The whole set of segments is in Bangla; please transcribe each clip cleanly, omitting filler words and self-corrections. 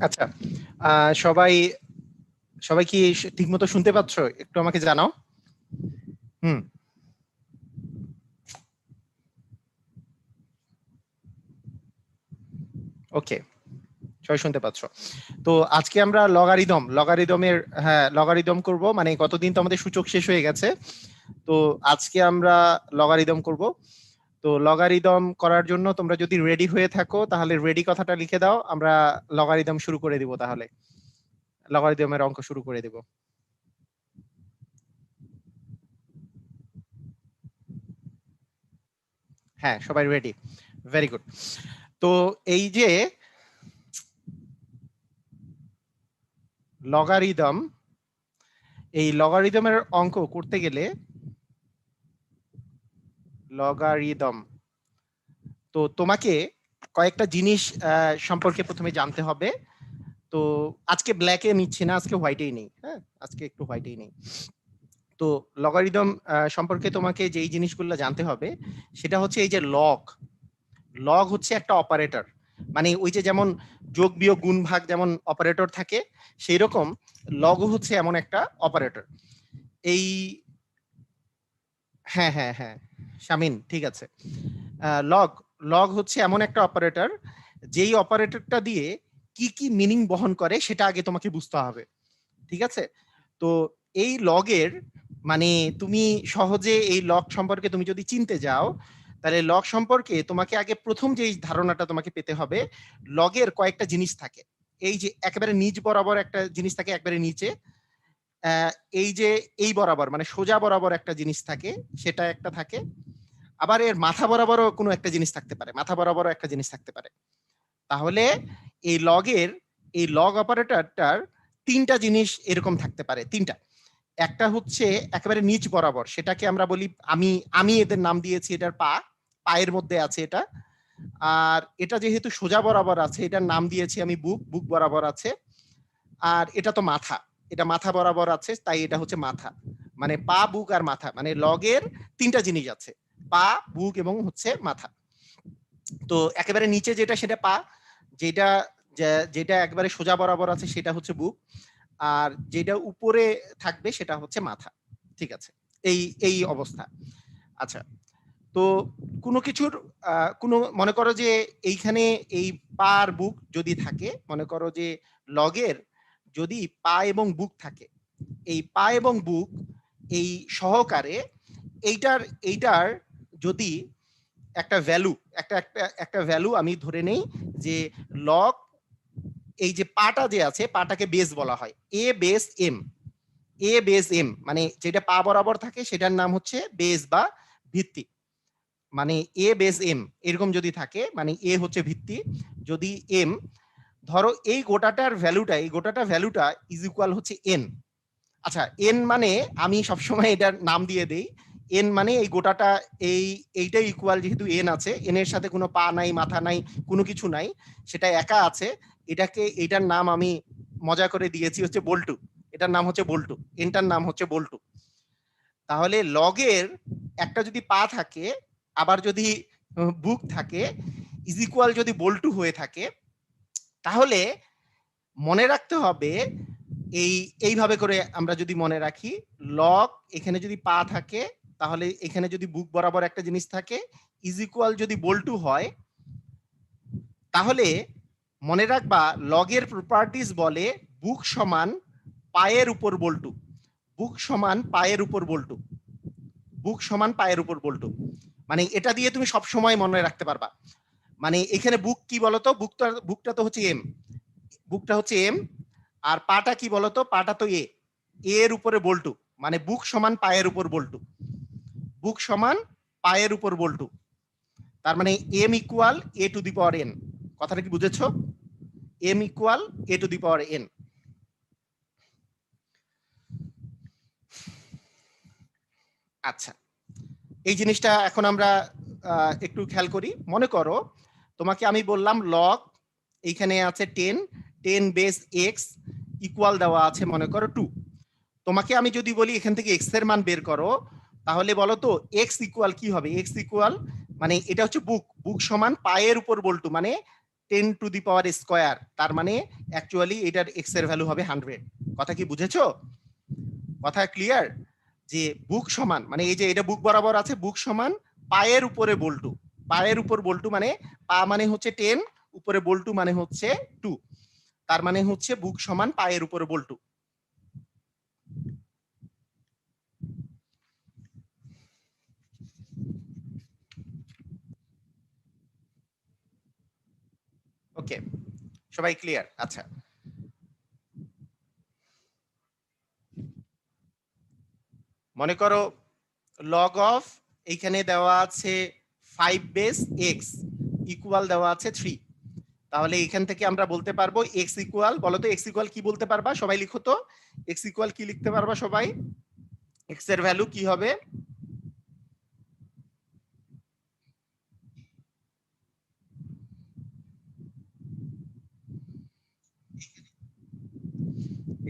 আচ্ছা, সবাই সবাই কি ঠিকমতো শুনতে পাচ্ছ? একটু আমাকে জানাও। হুম, ওকে, সবাই শুনতে পাচ্ছ। তো আজকে আমরা লগারিদমের লগারিদম করব। মানে গতদিন তো আমাদের সূচক শেষ হয়ে গেছে, তো আজকে আমরা লগারিদম করব। তো লগারিদম করার জন্য তোমরা যদি রেডি হয়ে থাকো তাহলে রেডি কথাটা লিখে দাও। আমরা লগারিদম শুরু করে দিব, তাহলে লগারিদমের অঙ্ক শুরু করে দেব। হ্যাঁ, সবাই রেডি? Very good. তো এই যে লগারিদম, এই লগারিদমের অঙ্ক করতে গেলে লগারিদম তো তোমাকে কয়েকটা জিনিস সম্পর্কে প্রথমে জানতে হবে। তো আজকে ব্ল্যাকে নিচ্ছি না, আজকে হোয়াইটেই নেই। হ্যাঁ, আজকে একটু হোয়াইটেই নেই। তো লগারিদম সম্পর্কে তোমাকে যেই জিনিসগুলো জানতে হবে সেটা হচ্ছে এই যে লগ। লগ হচ্ছে একটা অপারেটর। মানে ওই যে যেমন যোগ বিয়োগ গুণ ভাগ যেমন অপারেটর থাকে, সেই রকম লগ হচ্ছে এমন একটা অপারেটর। এই হ্যাঁ হ্যাঁ হ্যাঁ, শামিন ঠিক আছে। লগ লগ হচ্ছে এমন একটা অপারেটর, যেই অপারেটরটা দিয়ে কি কি মিনিং বহন করে সেটা আগে তোমাকে বুঝতে হবে। ঠিক আছে? তো এই লগের মানে তুমি সহজে এই লগ সম্পর্কে তুমি যদি চিনতে যাও, তাহলে লগ সম্পর্কে তোমাকে আগে প্রথম যে ধারণাটা তোমাকে পেতে হবে, লগের কয়েকটা জিনিস থাকে। এই যে একেবারে নিচ বরাবর একটা জিনিস থাকে, একবারে নিচে এই যে এই বরাবর মানে সোজা বরাবর একটা জিনিস থাকে, সেটা একটা থাকে। আবার এর মাথা বরাবরও কোনো একটা জিনিস থাকতে পারে, মাথা বরাবরও একটা জিনিস থাকতে পারে। তাহলে এই লগের এই লগ অপারেটরটার তিনটা জিনিস এরকম থাকতে পারে, তিনটা। একটা হচ্ছে একেবারে নিচ বরাবর, সেটাকে আমরা বলি, আমি আমি এদের নাম দিয়েছি, এটার পা, পায়ের মধ্যে আছে এটা। আর এটা যেহেতু সোজা বরাবর আছে, এটার নাম দিয়েছি আমি বুক, বুক বরাবর আছে। আর এটা তো মাথা, এটা মাথা বরাবর আছে, তাই এটা হচ্ছে মাথা। মানে পা, বুক আর মাথা, মানে লগের তিনটা জিনিস আছে, পা, বুক এবং হচ্ছে মাথা। তো একেবারে নিচে যেটা সেটা পা, যেটা যেটা একবারে সোজা বরাবর আছে সেটা হচ্ছে বুক, আর যেটা উপরে থাকবে সেটা হচ্ছে মাথা। ঠিক আছে? এই এই অবস্থা। আচ্ছা, তো কোনো কিছুর কোনো মনে করো যে এইখানে এই পা আর বুক যদি থাকে, মনে করো যে লগের যদি পা এবং বুক থাকে, এই পা এবং বুক এই সহকারে এইটার এইটার যদি একটা ভ্যালু, একটা একটা একটা ভ্যালু আমি ধরে নেই যে লগ, এই যে পাটা যে আছে, পাটাকে বেস বলা হয়, এ বেস এম। এ বেস এম মানে যেটা পা বরাবর থাকে সেটার নাম হচ্ছে বেস বা ভিত্তি। মানে এ বেস এম এরকম যদি থাকে, মানে এ হচ্ছে ভিত্তি, যদি এম ধরো এই গোটাটার ভ্যালুটা, এই গোটাটা ভ্যালুটা ইজ ইকুয়াল হচ্ছে এন। আচ্ছা, এন মানে আমি সবসময় এটার নাম দিয়ে দেই, এন মানে এই গোটাটা, এইটা ইকুয়াল, যেহেতু এন আছে, এন এর সাথে কোনো পা নাই, মাথা নাই, কোনো কিছু নাই, সেটা একা আছে। এটাকে, এইটার নাম আমি মজা করে দিয়েছি হচ্ছে বল্টু। এটার নাম হচ্ছে বল্টু, এনটার নাম হচ্ছে বল্টু। তাহলে লগের একটা যদি পা থাকে, আবার যদি বুক থাকে, ইজ ইকুয়াল যদি বল্টু হয়ে থাকে, তাহলে মনে রাখতে হবে এইভাবে করে আমরা যদি মনে রাখি, লগ এখানে যদি পা থাকে, তাহলে এখানে যদি বুক বরাবর একটা জিনিস থাকে, ইজ ইকুয়াল যদি বল্টু হয়, তাহলে মনে রাখবা লগের প্রপার্টিজ বলে বুক সমান পায়ের উপর বল্টু। বুক সমান পায়ের উপর বল্টু। বুক সমান পায়ের উপর বল্টু। মানে এটা দিয়ে তুমি সব সময় মনে রাখতে পারবা। মানে এখানে বুক কি বলতো, বুকটা তো হচ্ছে এম, বুকটা হচ্ছে এম, আর পাটা কি বলতো, পাটা তো এ, এর উপরে বল্টু, মানে বুক সমান পায়ের উপর বল্টু। বুক সমান পায়ের উপর বল্টু, তার মানে M equal A to the power N. কথাটা কি বুঝেছো? M equal A to the power N. আচ্ছা, এই জিনিসটা এখন আমরা একটু খেয়াল করি। মনে করো তোমাকে আমি বললাম লগ এইখানে আছে 10, 10 বেস এক্স ইকুয়াল দেওয়া আছে মনে করো 2। তোমাকে আমি যদি বলি এখান থেকে এক্স এর মান বের করো, তাহলে বলো তো এক্স ইকুয়াল কি হবে? এক্স ইকুয়াল মানে এটা হচ্ছে বুক, বুক সমান পায়ের উপর বল্টু, মানে 10 টু দি পাওয়ার স্কয়ার, তার মানে অ্যাকচুয়ালি এটার এক্স এর ভ্যালু হবে 100। কথা কি বুঝেছো? কথা ক্লিয়ার? যে বুক সমান মানে এই যে এটা বুক বরাবর আছে, বুক সমান পায়ের উপরে বল্টু, পায়ের উপর বল্টু মানে পা মানে হচ্ছে 10, উপরে বল্টু মানে হচ্ছে 2, তার মানে হচ্ছে বুক সমান পায়ের উপরে বল্টু। ওকে, সবাই ক্লিয়ার? আচ্ছা, মনে করো লগ অফ এইখানে দেওয়া আছে 5 বেস x ইকুয়াল দেওয়া আছে 3, তাহলে এখান থেকে আমরা বলতে পারবো x ইকুয়াল, বলো তো x ইকুয়াল কি বলতে পারবা? সবাই লিখো তো, x ইকুয়াল কি লিখতে পারবা সবাই? x এর ভ্যালু কি হবে?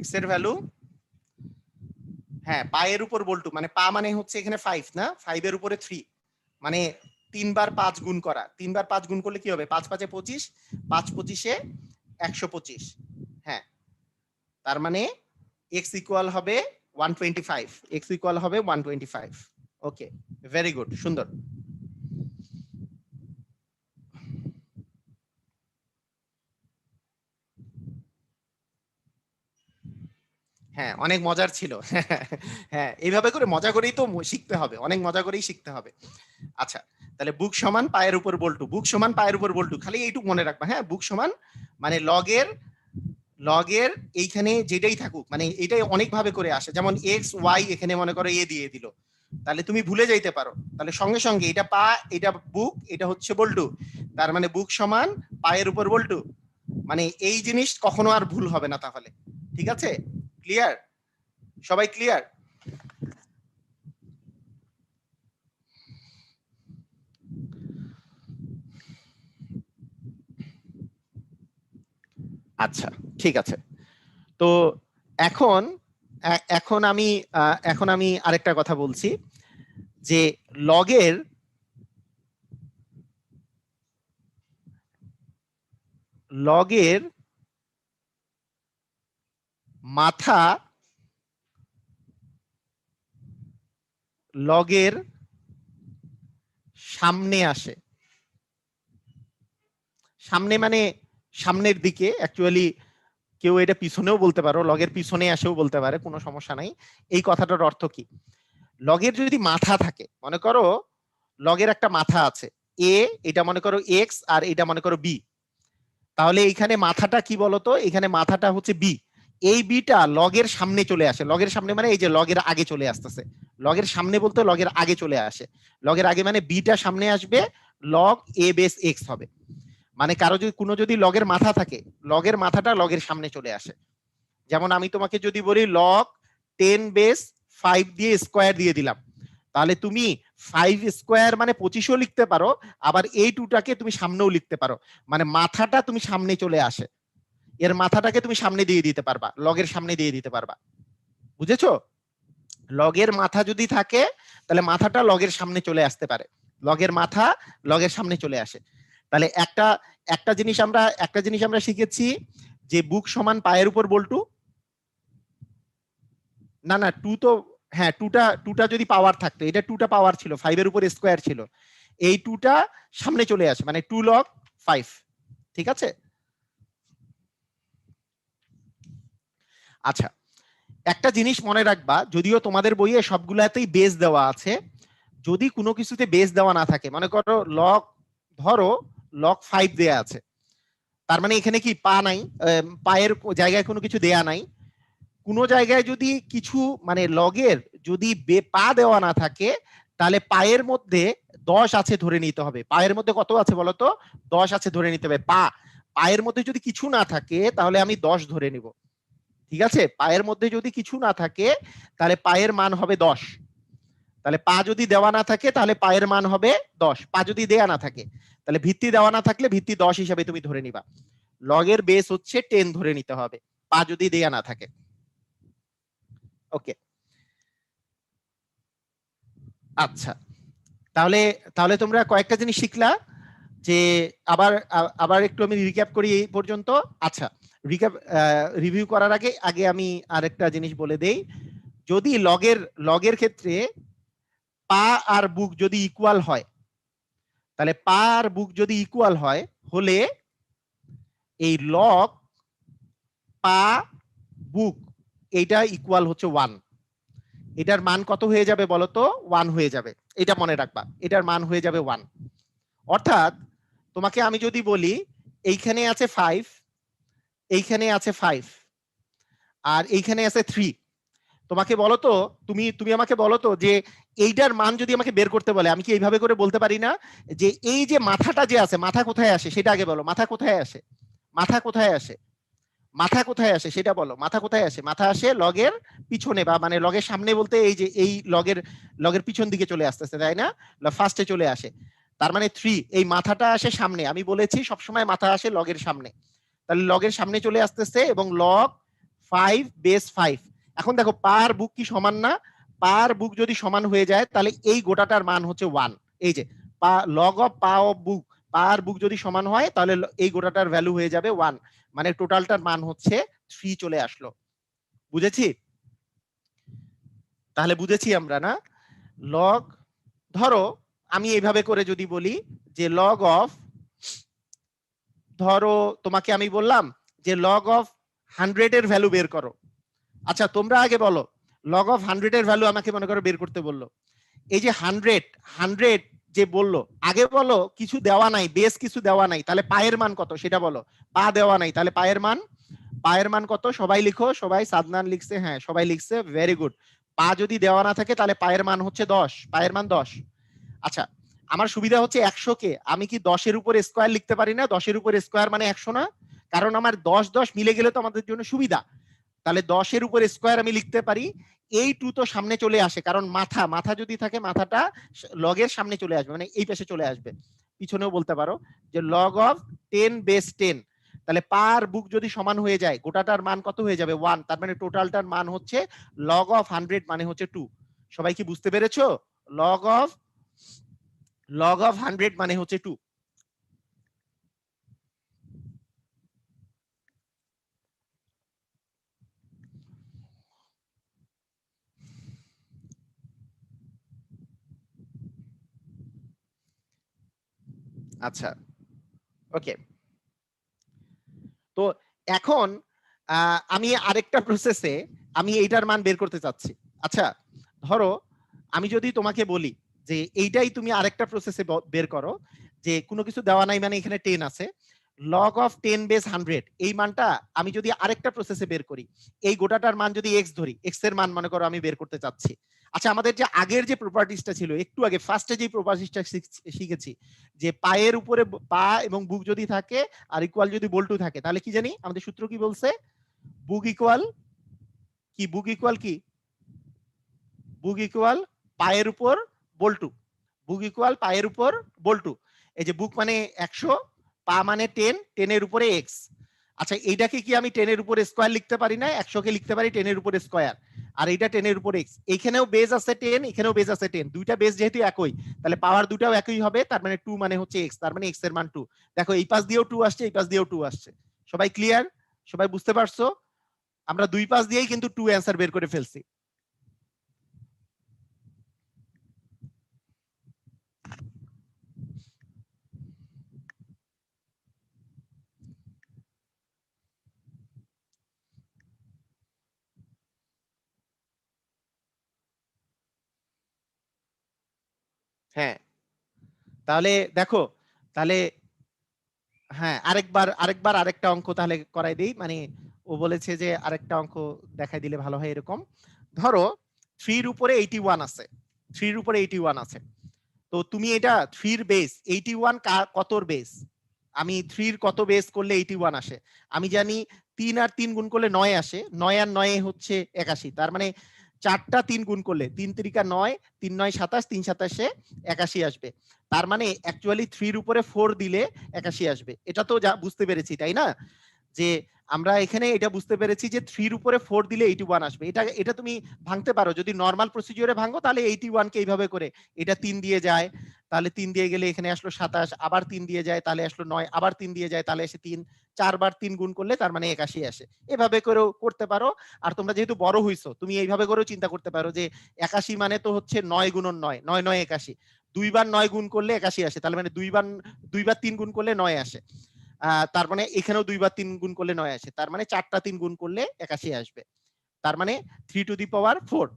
x এর ভ্যালু, হ্যাঁ পায়ের উপর বল্টু মানে পা মানে হচ্ছে এখানে 5 না, 5 এর উপরে 3 মানে 3 বার 5 গুণ করা, 3 বার 5 গুণ করলে কি হবে? 5 5 এ 25, 5 25 এ 125, হ্যাঁ তার মানে x ইকুয়াল হবে 125, x ইকুয়াল হবে 125। ওকে, ভেরি গুড, সুন্দর। হ্যাঁ অনেক মজার ছিল। হ্যাঁ এইভাবে করে মজা করেই তো শিখতে হবে, অনেক মজা করেই শিখতে হবে। আচ্ছা, তাহলে বুক সমান পায়ের উপর বল্টু, বুক সমান পায়ের উপর বল্টু, খালি এইটুকু মনে রাখবা। হ্যাঁ বুক সমান মানে লগের, লগের এইখানে যেটাই থাকুক মানে এটাই অনেক ভাবে করে আসে, যেমন এক্স ওয়াই এখানে মনে করো এ দিয়ে দিল, তাহলে তুমি ভুলে যাইতে পারো, তাহলে সঙ্গে সঙ্গে এটা পা, এটা বুক, এটা হচ্ছে বল্টু, তার মানে বুক সমান পায়ের উপর বল্টু, মানে এই জিনিস কখনো আর ভুল হবে না তাহলে। ঠিক আছে, ক্লিয়ার? সবাই ক্লিয়ার? আচ্ছা ঠিক আছে, তো এখন এখন আমি এখন আমি আরেকটা কথা বলছি যে লগের, লগের মাথা, লগের সামনে আসে, সামনে মানে সামনের দিকে, অ্যাকচুয়ালি কেউ এটা পিছনেও বলতে পারো, লগের পিছনে আসেও বলতে পারে, কোনো সমস্যা নাই। এই কথাটার অর্থ কি? লগের যদি মাথা থাকে, মনে করো লগের একটা মাথা আছে এ, এটা মনে করো এক্স আর এটা মনে করো বি, তাহলে এইখানে মাথাটা কি বলতো? এখানে মাথাটা হচ্ছে বি, এই বিটা লগের সামনে চলে আসে, লগের সামনে মানে এই যে লগের আগে চলে আসতেছে, লগের সামনে বলতে লগের আগে চলে আসে, লগের আগে মানে বিটা সামনে আসবে, লগ এ বেস এক্স হবে, মানে কারো যদি কোনো যদি লগের মাথা থাকে, লগের মাথাটা লগের সামনে চলে আসে। যেমন আমি তোমাকে যদি বলি লগ 10 বেস 5 দিয়ে স্কোয়ার দিয়ে দিলাম, তাহলে তুমি 5 স্কোয়ার মানে 25ও লিখতে পারো, আবার এই টুটাকে তুমি সামনেও লিখতে পারো, মানে মাথাটা তুমি সামনে চলে আসে, এর মাথাটাকে তুমি সামনে দিয়ে দিতে পারবা, লগের সামনে দিয়ে দিতে পারবা। বুঝেছো? লগের মাথা যদি থাকে তাহলে মাথাটা লগের সামনে চলে আসতে পারে, লগের মাথা লগের সামনে চলে আসে। তাহলে একটা একটা জিনিস আমরা একটা জিনিস আমরা শিখেছি যে বুক সমান পায়ের উপর বল্টু, না না টু তো, হ্যাঁ টুটা টুটা যদি পাওয়ার থাকতো, এটা টুটা পাওয়ার ছিল, 5 এর উপর স্কোয়ার ছিল, এই টুটা সামনে চলে আসে মানে 2 লগ 5। ঠিক আছে, আচ্ছা একটা জিনিস মনে রাখবা, যদিও তোমাদের বইয়ে সবগুলাতেই বেস দেওয়া আছে, যদি কোনো কিছুতে বেস দেওয়া না থাকে, মনে করো লগ, ধরো লগ 5 দেয়া আছে, তার মানে এখানে কি পা নাই, পায়ের জায়গায় কোনো কিছু দেয়া নাই, কোনো জায়গায় যদি কিছু মানে লগের যদি পা দেওয়া না থাকে, তাহলে পায়ের মধ্যে 10 আছে ধরে নিতে হবে, পায়ের মধ্যে কত আছে বলতো? 10 আছে ধরে নিতে হবে, পা, পায়ের মধ্যে যদি কিছু না থাকে তাহলে আমি 10 ধরে নিব। ঠিক আছে, পায়ের মধ্যে যদি কিছু না থাকে তাহলে পায়ের মান হবে 10, তাহলে পা যদি দেওয়া না থাকে তাহলে পায়ের মান হবে 10, পা যদি দেওয়া না থাকে তাহলে ভিত্তি দেওয়া না থাকলে ভিত্তি 10 হিসাবে তুমি ধরে নিবা, লগের বেস হচ্ছে 10 ধরে নিতে হবে পা যদি দেওয়া না থাকে। ওকে, আচ্ছা তাহলে তাহলে তোমরা কয়েকটা জিনিস শিখলা, যে আবার আবার একটু আমি রিক্যাপ করি এই পর্যন্ত। আচ্ছা, রিভিউ করার আগে আগে আমি আরেকটা জিনিস বলে দেই। যদি লগের ক্ষেত্রে পা আর বুক যদি ইকুয়াল হয়, তাহলে পা আর বুক যদি ইকুয়াল হয় হলে এই লগ পা বুক এইটা ইকুয়াল হচ্ছে 1। এটার মান কত হয়ে যাবে বলতো? 1 হয়ে যাবে। এটা মনে রাখবা, এটার মান হয়ে যাবে 1। অর্থাৎ তোমাকে আমি যদি বলি এইখানে আছে 5, এইখানে আছে 5, আর এইখানে আছে 3, তোমাকে বলো তো, তুমি তুমি আমাকে বলো তো যে এইটার মান যদি আমাকে বের করতে বলে, আমি কি এইভাবে করে বলতে পারি না যে এই যে মাথাটা যে আছে, মাথা কোথায় আসে সেটা আগে বলো। মাথা কোথায় আসে? মাথা কোথায় আসে? মাথা কোথায় আসে সেটা বলো। মাথা কোথায় আসে? মাথা আসে লগের পিছনে, বা মানে লগের সামনে বলতে এই যে এই লগের পিছন দিকে চলে আসতেছে, তাই না? ফার্স্টে চলে আসে। তার মানে 3, এই মাথাটা আসে সামনে। আমি বলেছি সবসময় মাথা আসে লগের সামনে, তাহলে লগের সামনে চলে আসতেছে এবং লগ 5 বেস 5। এখন দেখো পার বুক কি সমান না? পার বুক যদি সমান হয়ে যায় তাহলে এই গোটাটার মান হচ্ছে 1। এই যে লগ অফ পা অফ বুক, পার বুক যদি সমান হয় তাহলে এই গোটাটার ভ্যালু হয়ে যাবে 1, মানে টোটালটার মান হচ্ছে 3 চলে আসলো। বুঝেছি? তাহলে বুঝেছি আমরা না? লগ, ধরো আমি এইভাবে করে যদি বলি যে লগ অফ, ধরো তোমাকে আমি বললাম যে লগ অফ 100 এর ভ্যালু বের করো। আচ্ছা তোমরা আগে বলো, লগ অফ 100 এর ভ্যালু আমাকে মনে করো বের করতে বললো। এই যে 100 যে বললো, আগে বলো কিছু দেওয়া নাই, বেস কিছু দেওয়া নাই, তাহলে পায়ের মান কত সেটা বলো। পা দেওয়া নাই, তাহলে পায়ের মান কত? সবাই লিখো, সবাই, সাদনান লিখছে, হ্যাঁ সবাই লিখছে, ভেরি গুড। পা যদি দেওয়া না থাকে তাহলে পায়ের মান হচ্ছে 10, পায়ের মান 10। আচ্ছা, আমার সুবিধা হচ্ছে 100 কে আমি কি 10 এর উপর স্কয়ার লিখতে পারি না? 10 এর উপর স্কয়ার মানে 100 না? কারণ আমার 10 10 মিলে গেলে তো আমাদের জন্য সুবিধা। তাহলে 10 এর উপর স্কয়ার আমি লিখতে পারি। এই 2 তো সামনে চলে আসে, কারণ মাথা যদি থাকে মাথাটা লগের সামনে চলে আসবে, মানে এই পাশে চলে আসবে। পিছনেও বলতে পারো যে লগ অফ 10 বেস 10, তাহলে পার বুক যদি সমান হয়ে যায় গোটাটার মান কত হয়ে যাবে? 1। তার মানে টোটালটার মান হচ্ছে লগ অফ 100 মানে হচ্ছে 2। সবাই কি বুঝতে পেরেছো? লগ অফ 100 মানে হচ্ছে 2। আচ্ছা, ওকে। তো এখন আমি আরেকটা প্রসেসে আমি এইটার মান বের করতে চাচ্ছি। আচ্ছা, ধরো আমি যদি তোমাকে বলি যে এইটাই তুমি আরেকটা প্রসেসে বের করো, যে কোনো কিছু দেওয়া নাই মানে এখানে 10 আছে, লগ অফ 10 বেস 100, এই মানটা আমি যদি আরেকটা প্রসেসে বের করি, এই গোটাটার মান যদি এক্স ধরি, এক্স এর মান মনে করো আমি বের করতে চাচ্ছি। আচ্ছা, আমাদের যে আগের যে প্রপার্টিসটা ছিল, একটু আগে ফার্স্টে যে প্রপার্টিসটা শিখেছি, যে পায়ের উপরে পা এবং বুক যদি থাকে আর ইকুয়াল যদি বল্টু থাকে, তাহলে কি জানি আমাদের সূত্র কি বলছে? বুক ইকুয়াল কি? বুক ইকুয়াল কি? বুক ইকুয়াল পায়ের উপর বল্টু। বুক ইকুয়াল পায়ের উপর বল্টু। এই যে বুক মানে 100, পা মানে 10, 10 এর উপরে এক্স। আচ্ছা, এইটাকে কি আমি 10 এর উপরে স্কয়ার লিখতে পারি না? 100 কে লিখতে পারি 10 এর উপরে স্কয়ার, আর এইটা 10 এর উপরে এক্স। এইখানেও বেজ আছে 10, এখানেও বেজ আছে 10, দুইটা বেজ যেহেতু একই, তাহলে পাওয়ার দুটাও একই হবে, তার মানে 2 মানে হচ্ছে এক্স, তার মানে এক্স এর মান 2। দেখো এই পাশ দিয়েও 2 আসছে, এই পাশ দিয়েও 2 আসছে। সবাই ক্লিয়ার? সবাই বুঝতে পারছো? আমরা দুই পাশ দিয়েই কিন্তু 2 অ্যান্সার বের করে ফেলছি। হ্যাঁ, তাহলে দেখো, তাহলে হ্যাঁ আরেকবার আরেকটা অঙ্ক তাহলে করাই দেই, মানে ও বলেছে যে আরেকটা অঙ্ক দেখাই দিলে ভালো হয়। এরকম ধরো 3 এর উপরে 81 আছে, 3 এর উপরে 81 আছে। তো তুমি এটা 3 এর বেস 81 কতর বেস? আমি 3 এর কত বেস করলে 81 আসে? আমি জানি 3 আর 3 গুণ করলে 9 আসে, 9 আর 9 হচ্ছে 81, তার মানে 4টা 3 গুণ করলে 3 3 9, 3 9 27, 3 27 81 আসবে। তার মানে অ্যাকচুয়ালি 3 এর উপরে 4 দিলে 81 আসবে। এটা তো যা বুঝতে পেরেছি, তাই না? যে আমরা এখানে এটা বুঝতে পেরেছি যে 3 উপরে 4 দিলে 81 আসবে। এটা এটা তুমি ভাঙতে পারো, যদি নরমাল প্রসিডিওরে ভাঙো তাহলে 81 কে এইভাবে করে এটা 3 দিয়ে যায়, তাহলে 3 দিয়ে গেলে এখানে আসলো 27, আবার 3 দিয়ে যায় তাহলে আসলো 9, আবার 3 দিয়ে যায় তাহলে আসে 3, 4 বার 3 গুণ করলে তার মানে 81 আসে। এভাবে করেও করতে পারো। আর তোমরা যেহেতু বড় হইছো তুমি এইভাবে করেও চিন্তা করতে পারো যে 81 মানে তো হচ্ছে 9 গুণন 9, 9 9 81, দুইবার 9 গুণ করলে 81 আসে, তাহলে মানে দুইবার 3 গুণ করলে 9 আসে। তার মানে এখানেও 2 বার 3 গুণ করলে 9 আসে, তার মানে 4টা 3 গুণ করলে 81 আসবে, তার মানে 3 টু দি পাওয়ার 4।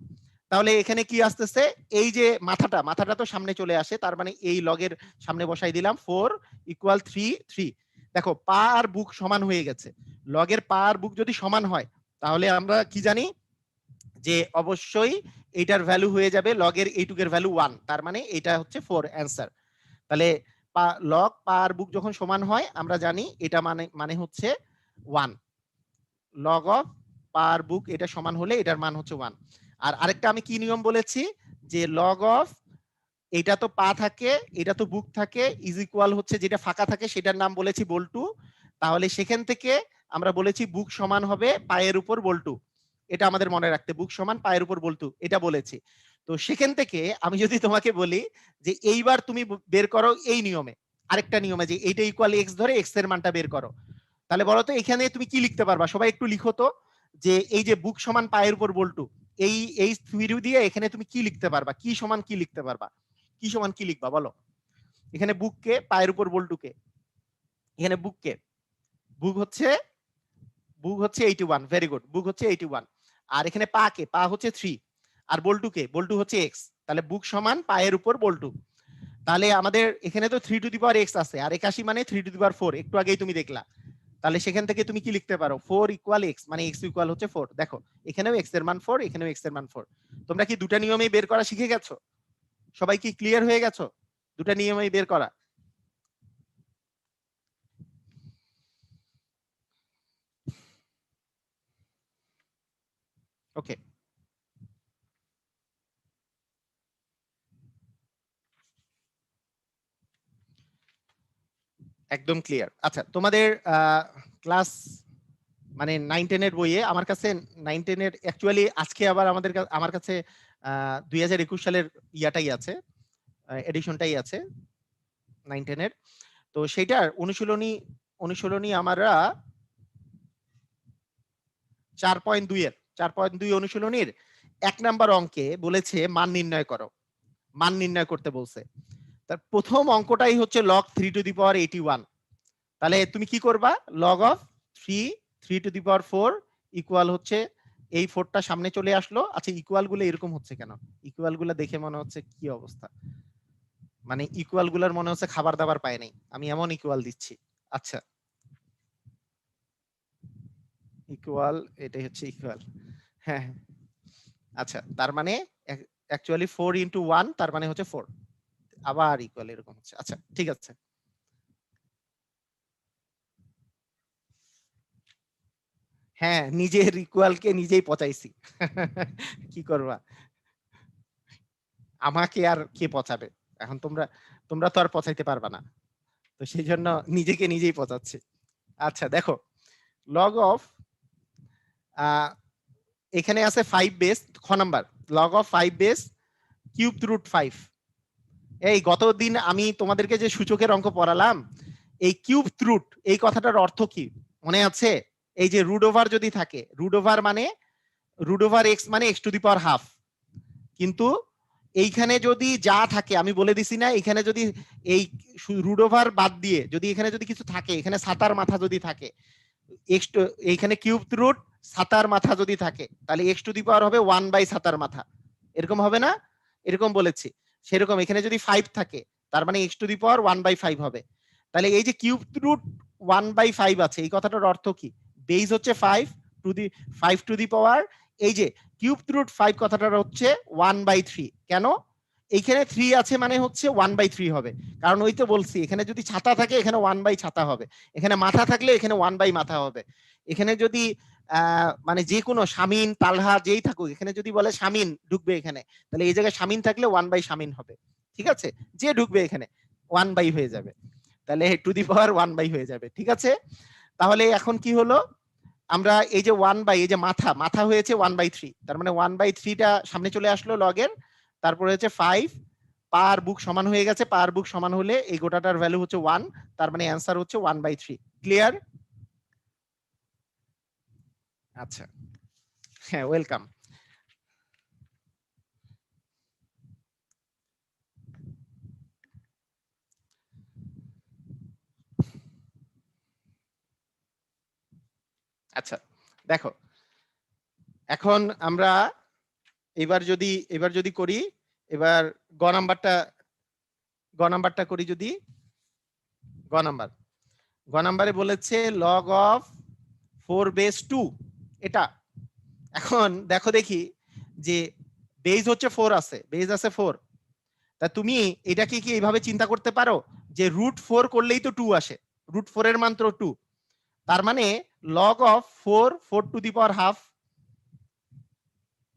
তাহলে এখানে কি আসতেছে, এই যে মাথাটা তো সামনে চলে আসে, তার মানে এই লগের সামনে বসাই দিলাম 4 ইকুয়াল 3। দেখো পা আর বুক সমান হয়ে গেছে। লগের পা আর বুক যদি সমান হয় তাহলে আমরা কি জানি যে অবশ্যই এটার ভ্যালু হয়ে যাবে লগের এইটুকের ভ্যালু 1, তার মানে এটা হচ্ছে 4 অ্যান্সার। তাহলে লগ পা আর বুক যখন সমান হয় আমরা জানি এটা মানে হচ্ছে 1, লগ অফ পা আর বুক এটা সমান হলে এটার মান হচ্ছে 1। আর আরেকটা আমি কি নিয়ম বলেছি যে লগ অফ এটা তো পা থাকে এটা তো বুক থাকে ইজ ইকুয়াল হচ্ছে যেটা ফাঁকা থাকে সেটার নাম বলেছি বল্টু, তাহলে সেখান থেকে আমরা বলেছি বুক সমান হবে পায়ের উপর বল্টু, এটা আমাদের মনে রাখতে, বুক সমান পায়ের উপর বল্টু এটা বলেছি। তো সেখান থেকে আমি যদি তোমাকে বলি যে এইবার তুমি বের করো এই নিয়মে, আরেকটা নিয়মে যে এইটা ইকুয়াল এক্স ধরে এক্স এর মানটা বের করো, তাহলে বলো তো এখানে তুমি কি লিখতে পারবা, সবাই একটু লিখো তো, যে এই যে বুক সমান পায়ের উপর বল্টু এই থিওরি দিয়ে এখানে তুমি কি লিখতে পারবা, কি সমান কি লিখতে পারবা, কি সমান কি লিখবা বলো। এখানে বুককে পায়ের উপর বল্টুকে, এখানে বুককে বুক হচ্ছে 81, ভেরি গুড, বুক হচ্ছে 81, আর এখানে পা হচ্ছে 3, আর বল্টু হচ্ছে এক্স, তাহলে বুক সমান পায়ের উপর বল্টু। তাহলে আমাদের এখানে তো 3 টু দি পাওয়ার এক্স আছে, আর 81 মানে 3 টু দি পাওয়ার 4, একটু আগেই তুমি দেখলা। তাহলে সেখান থেকে তুমি কি লিখতে পারো, 4 ইকুয়াল এক্স, মানে এক্স ইকুয়াল হচ্ছে 4। দেখো এখানেও এক্স এর মান 4, এখানেও এক্স এর মান 4। তোমরা কি দুটা নিয়মেই বের করা শিখে গেছো? সবাই কি ক্লিয়ার হয়ে গেছো দুটা নিয়মেই বের করা? ওকে, একদম ক্লিয়ার। আচ্ছা তোমাদের ক্লাস মানে 9-10 এর বইয়ে আমার কাছে 9-10 এর অ্যাকচুয়ালি আজকে আবার আমার কাছে 2021 সালের ইয়াটাই আছে, এডিশনটাই আছে 9-10 এর। তো সেটার অনুশীলনী আমরা 4.2 অনুশীলনীর 1 নাম্বার অঙ্কে বলেছে মান নির্ণয় করো, মান নির্ণয় করতে বলছে। তার প্রথম অঙ্কটাই হচ্ছে লগ 3 টু দি পাওয়ার 81। তাহলে তুমি কি করবা, log of 3 two the power 4 equal হচ্ছে এই 4টা সামনে চলে আসলো। আচ্ছা ইকুয়াল গুলো এরকম হচ্ছে কেন, ইকুয়াল গুলো দেখে মনে হচ্ছে কি অবস্থা, মানে ইকুয়াল গুলার মনে হচ্ছে খাবার দাবার পায় নাই, আমি এমন ইকুয়াল দিচ্ছি। আচ্ছা ইকুয়াল, এটাই হচ্ছে ইকুয়াল, হ্যাঁ আচ্ছা তার মানে অ্যাকচুয়ালি 4 ইন্টু 1 তার মানে হচ্ছে 4, আবার ইকুয়াল এরকম হচ্ছে। আচ্ছা ঠিক আছে, হ্যাঁ নিজের ইকুয়ালকে নিজেই পচাইছি কি করবা, আমাকে আর কে পচাবে, এখন তোমরা তোমরা তো আর পচাইতে পারবা না, তো সেই জন্য নিজেকে নিজেই পচাচ্ছি। আচ্ছা দেখো লগ অফ এখানে আছে 5 বেস, খ number log of 5 base cube root 5। এই গতদিন আমি তোমাদেরকে যে সূচকের অঙ্ক পড়ালাম, এই কিউব রুট এই কথাটার অর্থ কি মনে আছে? এই যে রুট ওভার যদি থাকে, রুট ওভার মানে রুট ওভার এক্স মানে x to the power half, কিন্তু এইখানে যদি যা থাকে আমি বলে দিছি না, এখানে যদি এই রুট ওভার বাদ দিয়ে যদি এখানে যদি কিছু থাকে, এখানে সাতার মাথা যদি থাকে, এক্স এইখানে কিউব রুট সাতার মাথা যদি থাকে তাহলে এক্স টু দি পাওয়ার হবে 1 বাই সাতার মাথা, এরকম হবে না? এরকম বলেছি। সেরকম এখানে যদি 5 থাকে তার মানে এক্স টু দি পাওয়ার 1/5 হবে। তাহলে এই যে কিউব রুট 1/5 আছে এই কথাটার অর্থ কি, বেস হচ্ছে 5 টু দি পাওয়ার, এই যে কিউব রুট 5 কথাটার হচ্ছে 1/3। কেন? এইখানে 3 আছে মানে হচ্ছে 1/3 হবে, কারণ ওই তো বলছি এখানে যদি ছাতা থাকে এখানে 1 বাই ছাতা হবে, এখানে মাথা থাকলে এখানে 1 বাই মাথা হবে। এখানে যদি মানে যে কোনো শামিন তালহা যেই থাকুক, এখানে যদি বলে শামিন ঢুকবে এখানে, তাহলে এই জায়গায় শামিন থাকলে 1 বাই শামিন হবে, ঠিক আছে, যে ঢুকবে এখানে 1 বাই হয়ে যাবে, তাহলে টু দি পাওয়ার 1 বাই হয়ে যাবে, ঠিক আছে। তাহলে এখন কি হলো, আমরা এই যে 1 বাই, এই যে মাথা হয়েছে 1/3, তার মানে 1/3টা সামনে চলে আসলো লগের, তারপরে হচ্ছে 5 পার বুক সমান হয়ে গেছে, পার বুক সমান হলে এই গোটাটার ভ্যালু হচ্ছে 1, তার মানে অ্যান্সার হচ্ছে 1/3। ক্লিয়ার? আচ্ছা, হ্যাঁ, ওয়েলকাম। আচ্ছা, দেখো এখন আমরা এবার যদি করি, এবার গ নাম্বারটা করি যদি, গ নাম্বারে বলেছে লগ অফ 4/2, এটা। এখন দেখো দেখি যে বেজ হচ্ছে 4 আছে, বেজ আছে 4, তা তুমি এটাকে কি এইভাবে চিন্তা করতে পারো যে √4 করলেই তো 2 আসে, √4 এর মান তো 2, তার মানে log of 4 to the power half,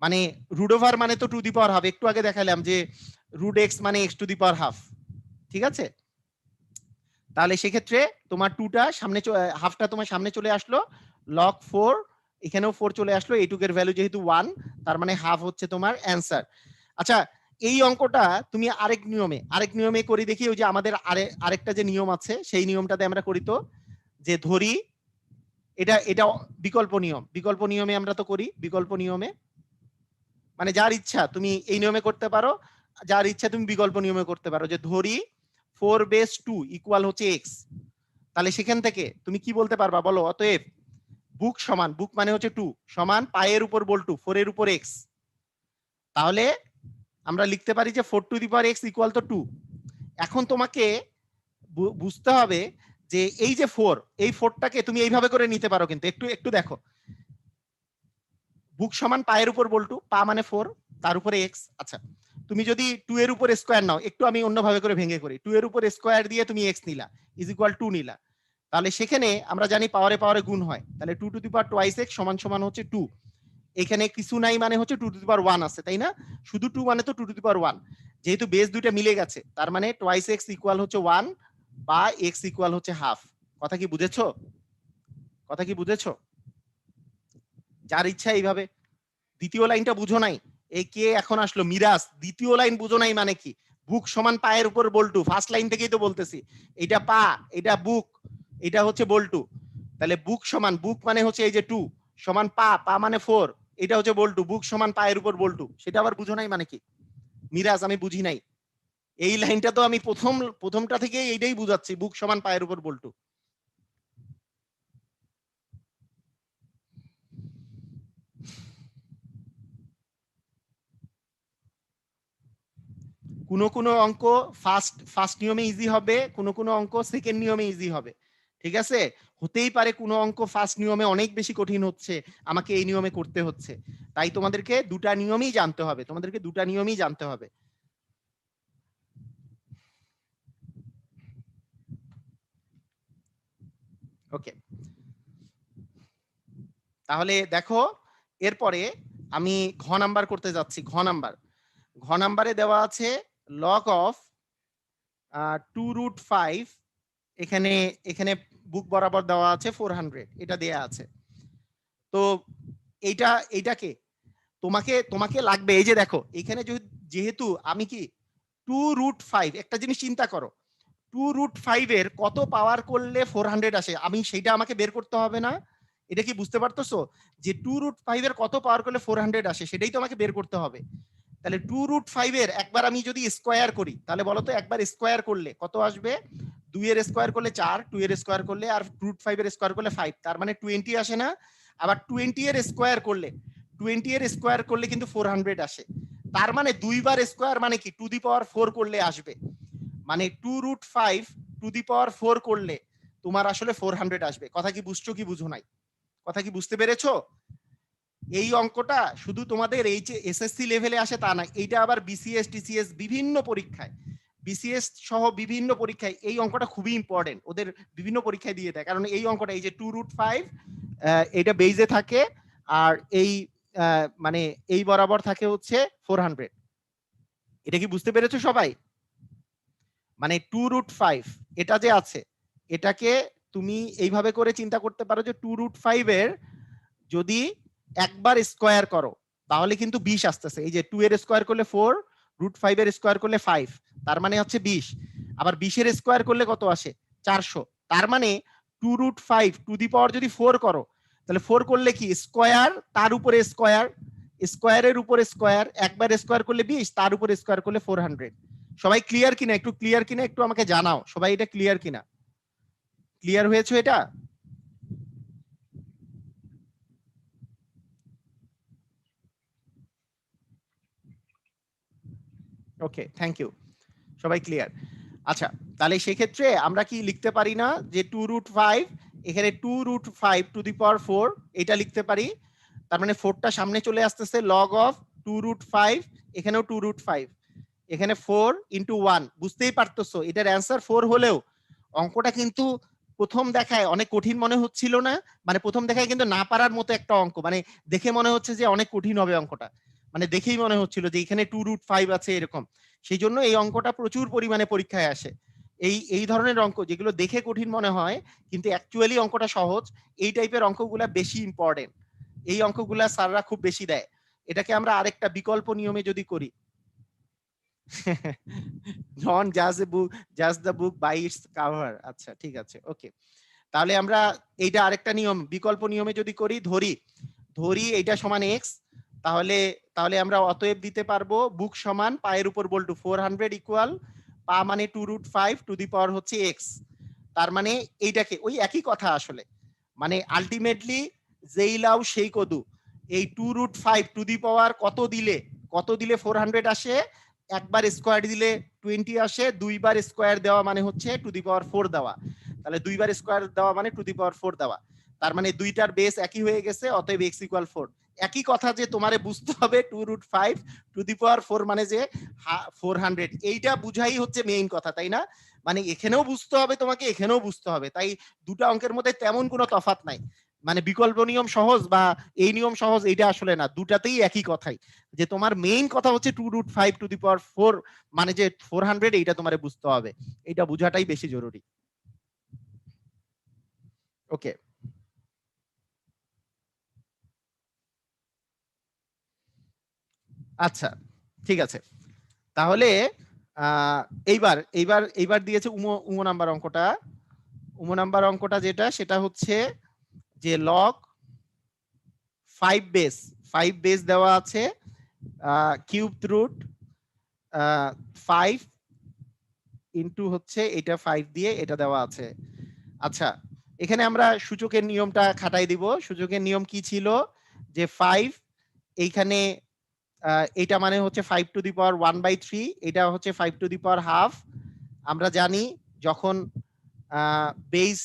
মানে রুট ওভার মানে তো টু দি পাওয়ার হাফ, একটু আগে দেখালাম যে √x মানে x to the power half, ঠিক আছে? তাহলে সেক্ষেত্রে তোমার টুটা সামনে, হাফটা তোমার সামনে চলে আসলো, লগ 4, এখানেও 4 চলে আসলো, এইটুকের ভ্যালু যেহেতু 1, তার মানে হাফ হচ্ছে তোমার অ্যান্সার। আচ্ছা, এই অঙ্কটা তুমি আরেক নিয়মে করি দেখি, ওই যে আমাদের আরেকটা যে নিয়ম আছে সেই নিয়মটাতে আমরা করি, তো যে ধরি এটা বিকল্প নিয়মে আমরা তো করি, বিকল্প নিয়মে মানে যার ইচ্ছা তুমি এই নিয়মে করতে পারো, যার ইচ্ছা তুমি বিকল্প নিয়মে করতে পারো, যে ধরি 4/2 ইকুয়াল হচ্ছে x, তাহলে সেখান থেকে তুমি কি বলতে পারবা বলো? অতএব বুক মানে হচ্ছে 2 সমান পায়ের উপর বল্টু 4 এর উপর x, তাহলে আমরা লিখতে পারি যে 4 to the power x equal তো 2। এখন তোমাকে বুঝতে হবে যে এই যে 4, এই 4টাকে তুমি এইভাবে করে নিতে পারো, কিন্তু একটু একটু দেখো, বুক সমান পায়ের উপর বল্টু, পা মানে 4, তার উপরে x। আচ্ছা, তুমি যদি 2 এর উপর স্কয়ার নাও, একটু আমি অন্যভাবে করে ভেঙে করি, 2 এর উপর স্কয়ার দিয়ে তুমি x নিলা ইজ ইকুয়াল 2 নিলা, তাহলে সেখানে আমরা জানি পাওয়ারে গুণ হয়, তাহলে 2 to the power twice x সমান সমান হচ্ছে 2, এখানে কিছু নাই মানে হচ্ছে 2 টু দি পাওয়ার 1 আছে, তাই না? শুধু 2 মানে তো 2 টু দি পাওয়ার 1, যেহেতু বেস দুইটা মিলে গেছে, তার মানে টুয়াইস x ইকুয়াল হচ্ছে 1 বা x ইকুয়াল হচ্ছে হাফ। কথা কি বুঝেছো? যার ইচ্ছা এইভাবে। দ্বিতীয় লাইনটা বুঝো নাই? এই কে এখন আসলো? মিরাজ, দ্বিতীয় লাইন বুঝো নাই মানে কি? বুক সমান পায়ের উপর বল্টু, ফার্স্ট লাইন থেকেই তো বলতেছি, এটা পা, এটা বুক, এটা হচ্ছে বল্টু, তাহলে বুক মানে হচ্ছে এই যে 2 সমান পা মানে 4, এটা হচ্ছে বল্টু, বুক সমান পায়ের উপর বল্টু, সেটা আবার বুঝো নাই মানে কি? মিরাজ, আমি বুঝি নাই এই লাইনটা, তো আমি প্রথমটা থেকে এইটাই বুঝাচ্ছি, বুক সমান পায়ের উপর বল্টু। কোনো অঙ্ক ফার্স্ট নিয়মে ইজি হবে, কোনো অঙ্ক সেকেন্ড নিয়মে ইজি হবে, ঠিক আছে? হতেই পারে কোনো অঙ্ক ফার্স্ট নিয়মে অনেক বেশি কঠিন হচ্ছে, আমাকে এই নিয়মে করতে হচ্ছে, তাই তোমাদেরকে দুটা নিয়মই জানতে হবে, ওকে? তাহলে দেখো, এরপরে আমি ঘ নাম্বার করতে যাচ্ছি। ঘ নাম্বারে দেওয়া আছে লগ অফ 2√5, এখানে এখানে বুক বরাবর দেওয়া আছে 400, এটা দেয়া আছে। তো এইটাকে তোমাকে লাগবে, এই যে দেখো এখানে যেহেতু আমি কি 2√5, একটা জিনিস চিন্তা করো, 2√5 এর কত পাওয়ার করলে 400 আসে, আমি সেইটা আমাকে বের করতে হবে না? এটা কি বুঝতে পারতেছো যে 2√5 এর কত পাওয়ার করলে 400 আসে, সেটাই তো আমাকে বের করতে হবে। তাহলে 2√5 এর একবার আমি যদি স্কোয়ার করি, তাহলে বলো তো একবার স্কোয়ার করলে কত আসবে? 2 এর স্কোয়ার করলে 4, 2 এর স্কোয়ার করলে, আর √5 এর স্কোয়ার করলে 5, তার মানে 20 আসে না? আবার 20 এর স্কোয়ার করলে কিন্তু 400 আসে, তার মানে দুইবার স্কোয়ার মানে কি টু দি পাওয়ার 4 করলে আসবে, মানে 2√5 টু দি পাওয়ার 4 করলে তোমার আসলে 400 আসবে। কথা কি বুঝছো কি বুঝো নাই? কথা কি বুঝতে পেরেছো? এই অঙ্কটা শুধু তোমাদের এই যে এসএসসি লেভেলে আসে তা না, এইটা আবার বিসিএস টিসিএস বিসিএস সহ বিভিন্ন পরীক্ষায় এই অঙ্কটা খুবই ইম্পর্টেন্ট, ওদের বিভিন্ন পরীক্ষায় দিয়ে দেয়, কারণ এই অঙ্কটা এই যে 2√5 এটা বেজে থাকে, আর এই মানে এই বরাবর থাকে হচ্ছে 400। এটা কি বুঝতে পেরেছো সবাই? মানে 2√5 এটা যে আছে, এটাকে তুমি এইভাবে করে চিন্তা করতে পারো যে 2√5 এর যদি একবার স্কোয়ার করো তাহলে কিন্তু 20 আসতেছে। এই যে 2 এর স্কোয়ার করলে 4, √5 এর স্কোয়ার করলে 5, তার মানে হচ্ছে 20। আবার 20 এর স্কোয়ার করলে কত আসে? 400। তার মানে 2√5 টু দি পাওয়ার যদি 4 করো তাহলে 4 করলে কি স্কোয়ার, তার উপরে স্কোয়ার, স্কোয়ারের উপরে স্কোয়ার, একবার স্কোয়ার করলে 20, তার উপরে স্কোয়ার করলে 400। সবাই ক্লিয়ার কিনা? একটু ক্লিয়ার কিনা একটু আমাকে জানাও, সবাই এটা ক্লিয়ার কিনা? ক্লিয়ার হয়েছে এটা? ওকে, থ্যাংক ইউ, সবাই ক্লিয়ার। আচ্ছা, তাহলে সেক্ষেত্রে আমরা কি লিখতে পারি না যে 2√5, এখানে 2√5 টু দি পাওয়ার 4 এটা লিখতে পারি। তার মানে 4টা সামনে চলে আসতেছে, লগ অফ 2√5, এখানেও 2√5, এখানে 4 ইন্টু 1। বুঝতেই পারতেছো এটার অ্যান্সার 4 হলেও অঙ্কটা কিন্তু প্রথম দেখায় অনেক কঠিন মনে হচ্ছিল না? মানে প্রথম দেখায় কিন্তু না পারার মতো একটা অঙ্ক, মানে দেখে মনে হচ্ছে যে অনেক কঠিন হবে অঙ্কটা, মানে দেখেই মনে হচ্ছিল যে এখানে 2√5 আছে এরকম। সেই জন্য এই অঙ্কটা প্রচুর পরিমাণে পরীক্ষায় আসে। এই ধরনের অঙ্ক যেগুলো দেখে কঠিন মনে হয় কিন্তু অ্যাকচুয়ালি অঙ্কটা সহজ, এই টাইপের অঙ্কগুলা বেশি ইম্পর্টেন্ট। এই অঙ্কগুলা স্যাররা খুব বেশি দেয়। এটাকে আমরা আরেকটা বিকল্প নিয়মে যদি করি, নন জাজ এ বুক, জাজ the book by its cover. আচ্ছা ঠিক আছে, ওকে। তাহলে আমরা এইটা আরেকটা নিয়ম, বিকল্প নিয়মে যদি করি, ধরি ধরি এইটা সমান এক্স, তাহলে তাহলে আমরা অতএব দিতে পারবো বুক সমান পায়ের উপর বল্টু 400 ইকুয়াল পা মানে 2√5 টু দি পাওয়ার হচ্ছে এক্স। তার মানে এইটাকে ওই একই কথা আসলে, মানে আলটিমেটলি যেই লাউ সেই কদু। এই 2√5 টু দি পাওয়ার কত দিলে 400 আসে? একবার স্কোয়ার দিলে 20 আসে, দুইবার স্কোয়ার দেওয়া মানে হচ্ছে টু দি পাওয়ার 4 দেওয়া। তাহলে দুইবার স্কোয়ার দেওয়া মানে টু দি পাওয়ার 4 দেওয়া। তার মানে দুইটার বেস একই হয়ে গেছে, অতএব x ইকুয়াল 4। একই কথা যে তোমারে বুঝতে হবে 2√5 টু দি পাওয়ার 4 মানে যে 400, এইটা বুঝাই হচ্ছে মেইন কথা, তাই না? মানে এখানেও বুঝতে হবে তোমাকে, এখানেও বুঝতে হবে, তাই দুটা অঙ্কের মধ্যে তেমন কোনো তফাৎ নাই। মানে বিকল্প নিয়ম সহজ বা এই নিয়ম সহজ এইটা আসলে না, দুটাতেই একই কথাই, যে তোমার মেইন কথা হচ্ছে 2√5 টু দি পাওয়ার 4 মানে যে 400, এইটা তোমারে বুঝতে হবে, এইটা বুঝাটাই বেশি জরুরি। ওকে, আচ্ছা ঠিক আছে। তাহলে এইবার এইবার এইবার দিয়েছে উমো উমো নাম্বার অঙ্কটা। উমো নাম্বার অঙ্কটা যেটা সেটা হচ্ছে যে লগ 5 বেস দেওয়া আছে, কিউব রুট 5 ইন্টু হচ্ছে এটা 5 দিয়ে এটা দেওয়া আছে। আচ্ছা, এখানে আমরা সূচকের নিয়মটা খাটাই দিব। সূচকের নিয়ম কি ছিল? যে 5 এইখানে এটা মানে হচ্ছে 5 টু দি পাওয়ার 1/3, এটা হচ্ছে 5 টু দি পাওয়ার হাফ। আমরা জানি যখন বেস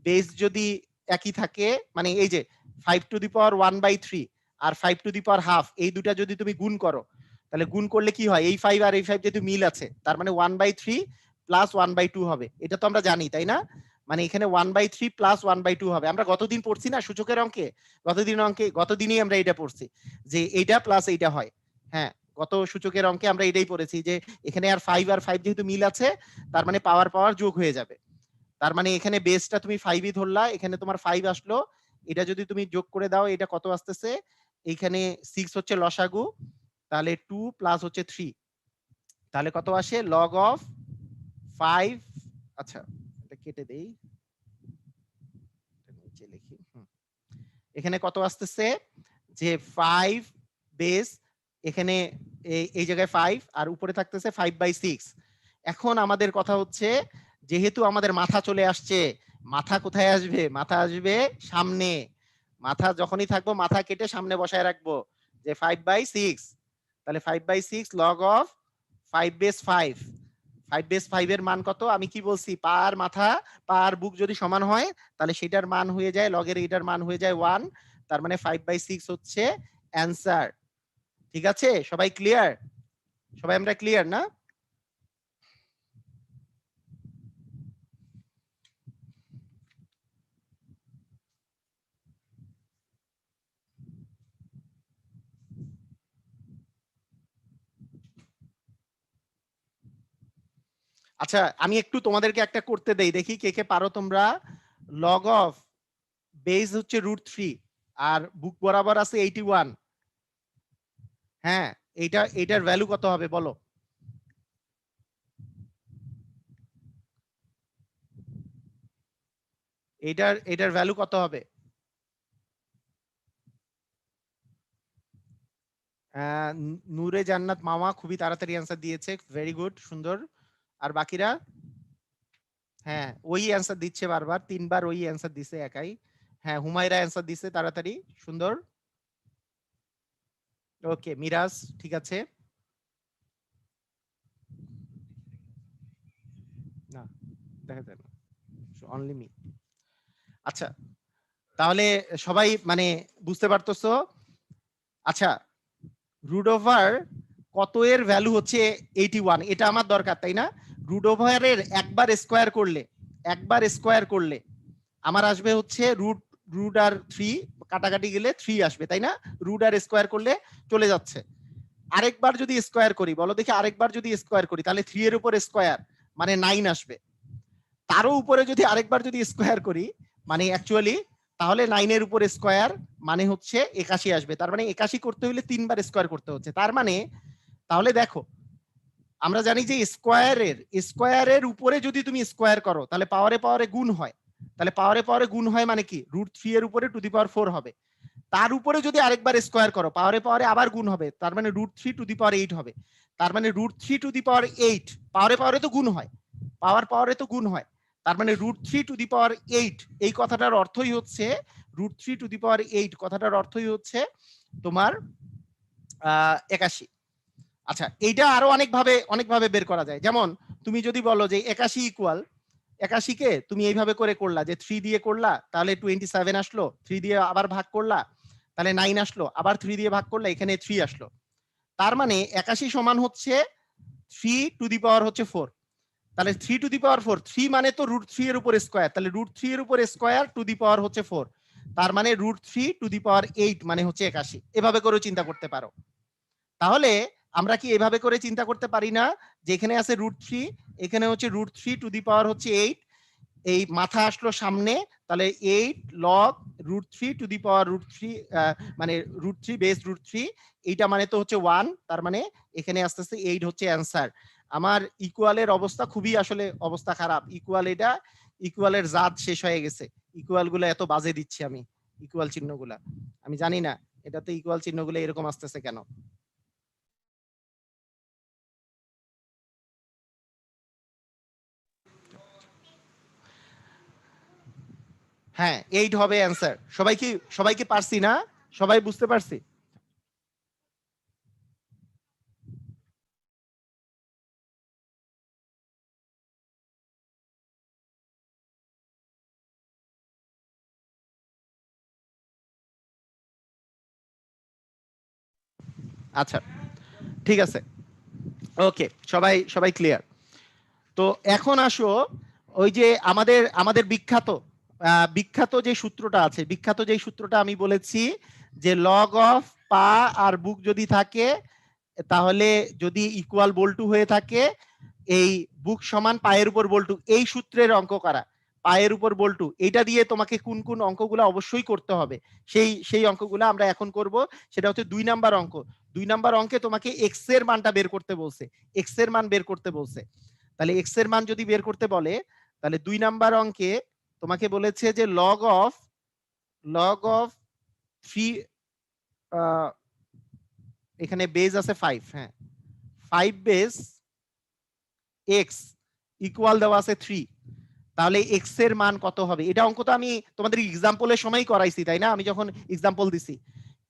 বেস যদি একই থাকে, মানে এই যে 5 টু দি পাওয়ার 1/3 আর 5 টু দি পাওয়ার হাফ, এই দুটা যদি তুমি গুণ করো তাহলে গুণ করলে কি হয়? এই 5 আর এই 5 যেহেতু মিল আছে তার মানে 1/3 প্লাস 1/2 হবে, এটা তো আমরা জানি তাই না? মানে এখানে 1/3 প্লাস 1/2 হবে। আমরা গতদিন পড়ছি না সূচকের অঙ্কে, গতদিনই আমরা এটা পড়ছি যে এইটা প্লাস এইটা হয়। হ্যাঁ, গত সূচকের অঙ্কে আমরা এটাই পড়েছি যে এখানে আর 5 আর 5 যেহেতু মিল আছে তার মানে পাওয়ার পাওয়ার যোগ হয়ে যাবে। তার মানে এখানে বেসটা তুমি 5ই ধরলা, এখানে তোমার 5 আসলো, এটা যদি তুমি যোগ করে দাও এটা কত আসতেছে? এইখানে 6 হচ্ছে লসাগু, তাহলে 2 প্লাস হচ্ছে 3, তাহলে কত আসে? Log of 5। আচ্ছা, এটা কেটে দেই, নিচে লিখি। এখানে কত আসতেছে? যে 5 বেস, এখানে এই জায়গায় 5 আর উপরে থাকতেছে 5/6। এখন আমাদের কথা হচ্ছে যেহেতু আমাদের মাথা চলে আসছে, মাথা কোথায় আসবে? মাথা আসবে সামনে। মাথা যখনই থাকবো মাথা কেটে সামনে বসায় রাখবো যে 5/6। তাহলে 5/6 লগ অফ 5 বেস 5। 5 বেস 5 এর মান কত? আমি কি বলছি? পার মাথা পার বুক যদি সমান হয় তাহলে সেটার মান হয়ে যায়, লগের এটার মান হয়ে যায় 1। তার মানে 5/6 হচ্ছে অ্যান্সার। ঠিক আছে, সবাই ক্লিয়ার? সবাই আমরা ক্লিয়ার না? আচ্ছা, আমি একটু তোমাদেরকে একটা করতে দেই, দেখি কে কে পারো তোমরা। লগ অফ বেস হচ্ছে √3 আর বুক বরাবর আছে 81। হ্যাঁ, এটার ভ্যালু কত হবে বলো? এটার ভ্যালু কত হবে? নূরে জান্নাত মামা খুবই তাড়াতাড়ি অ্যান্সার দিয়েছে, ভেরি গুড, সুন্দর। আর বাকিরা? হ্যাঁ, ওই অ্যান্সার দিচ্ছে বারবার, 3বার ওই অ্যান্সার দিছে একাই। হ্যাঁ, হুমায়রা অ্যান্সার দিছে তাড়াতাড়ি, সুন্দর। ওকে, মিরাজ ঠিক আছে। না, দেখা যায় না, অনলি মি। আচ্ছা, তাহলে সবাই মানে বুঝতে পারতেছো? আচ্ছা, রুট ওভার কত এর ভ্যালু হচ্ছে 81, এটা আমার দরকার তাই না? রুট ওভারের একবার স্কোয়ার করলে আমার আসবে হচ্ছে রুট রুট আর 3 কাটাকাটি গেলে 3 আসবে তাই না? রুট আর স্কোয়ার করলে চলে যাচ্ছে। আরেকবার যদি স্কোয়ার করি, বলো দেখি, আরেকবার যদি স্কোয়ার করি তাহলে 3 এর উপর স্কোয়ার মানে 9 আসবে। তারও উপরে যদি আরেকবার যদি স্কোয়ার করি মানে অ্যাকচুয়ালি তাহলে 9 এর উপর স্কোয়ার মানে হচ্ছে 81 আসবে। তার মানে 81 করতে হলে 3বার স্কোয়ার করতে হচ্ছে। তার মানে তাহলে দেখো, আমরা জানি যে স্কোয়ারের উপরে যদি তুমি স্কোয়ার করো তাহলে পাওয়ারে পাওয়ারে গুণ হয়। তাহলে পাওয়ারে পাওয়ারে গুণ হয় মানে কি, √3 এর উপরে টু দি পাওয়ার 4 হবে। তার উপরে যদি আরেকবার স্কোয়ার করো পাওয়ারে পাওয়ারে আবার গুণ হবে, তার মানে √3 টু দি পাওয়ার 8 হবে। তার মানে √3 টু দি পাওয়ার 8 পাওয়ারে পাওয়ারে তো গুণ হয়, পাওয়ারে তো গুণ হয়। তার মানে √3 টু দি পাওয়ার 8 এই কথাটার অর্থই হচ্ছে √3 টু দি পাওয়ার 8 কথাটার অর্থই হচ্ছে তোমার 81। আচ্ছা, এইটা আরো অনেকভাবে বের করা যায়। যেমন তুমি যদি বলো যে 81 ইকুয়াল, 81 কে তুমি এইভাবে করে করলা যে 3 দিয়ে করলা তাহলে 27 আসলো, 3 দিয়ে আবার ভাগ করলা তাহলে 9 আসলো, আবার 3 দিয়ে ভাগ করলে এখানে 3 আসলো। তার মানে 81 সমান হচ্ছে 3 টু দি পাওয়ার হচ্ছে 4। তাহলে 3 টু দি পাওয়ার 4, 3 মানে তো √3 এর উপর স্কোয়ার, তাহলে √3 এর উপর স্কোয়ার টু দি পাওয়ার হচ্ছে 4। তার মানে √3 টু দি পাওয়ার 8 মানে হচ্ছে 81। এভাবে করেও চিন্তা করতে পারো। তাহলে আমরা কি এভাবে করে চিন্তা করতে পারি না যে এখানে আছে √3, এখানে হচ্ছে √3 টু দি পাওয়ার হচ্ছে 8, এই মাথা আসলো সামনে, তাহলে 8 লগ √3 টু দি পাওয়ার √3 মানে √3 বেস √3, এইটা মানে তো হচ্ছে 1, তার মানে এখানে আস্তে আস্তে 8 হচ্ছে অ্যান্সার। আমার ইকুয়ালের অবস্থা খুবই আসলে অবস্থা খারাপ, ইকুয়ালের জাত শেষ হয়ে গেছে। ইকুয়াল গুলো এত বাজে দিচ্ছি আমি, ইকুয়াল চিহ্নগুলা আমি জানি না এটাতে ইকুয়াল চিহ্নগুলো এরকম আসতেছে কেন। হ্যাঁ, 8 হবে অ্যান্সার। সবাই কি পারছি না? সবাই বুঝতে পারছি? আচ্ছা, ঠিক আছে, ওকে, সবাই ক্লিয়ার। তো এখন আসো, ওই যে আমাদের বিখ্যাত যে সূত্রটা আছে, বিখ্যাত যে সূত্রটা আমি বলেছি যে লগ অফ পা আর বুক যদি থাকে তাহলে যদি ইকুয়াল বল্টু হয়ে থাকে, এই বুক সমান পায়ের উপর বল্টু, এই সূত্রের অঙ্ক করা, পায়ের উপর বল্টু, এটা দিয়ে তোমাকে কোন কোন অঙ্কগুলো অবশ্যই করতে হবে সেই অঙ্কগুলো আমরা এখন করব। সেটা হচ্ছে 2 নাম্বার অঙ্ক। 2 নাম্বার অঙ্কে তোমাকে এক্স এর মানটা বের করতে বলছে, এক্স এর মান বের করতে বলছে। তাহলে এক্স এর মান যদি বের করতে বলে তাহলে 2 নাম্বার অঙ্কে তোমাকে বলেছে যে লগ অফ 3, এখানে বেজ আছে 5, হ্যাঁ 5 বেজ এক্স ইকুয়াল দেওয়া আছে 3। তাহলে এক্স এর মান কত হবে? এটা অঙ্ক তো আমি তোমাদের এক্সাম্পলের সময় করাইছি তাই না? আমি যখন এক্সাম্পল দিছি,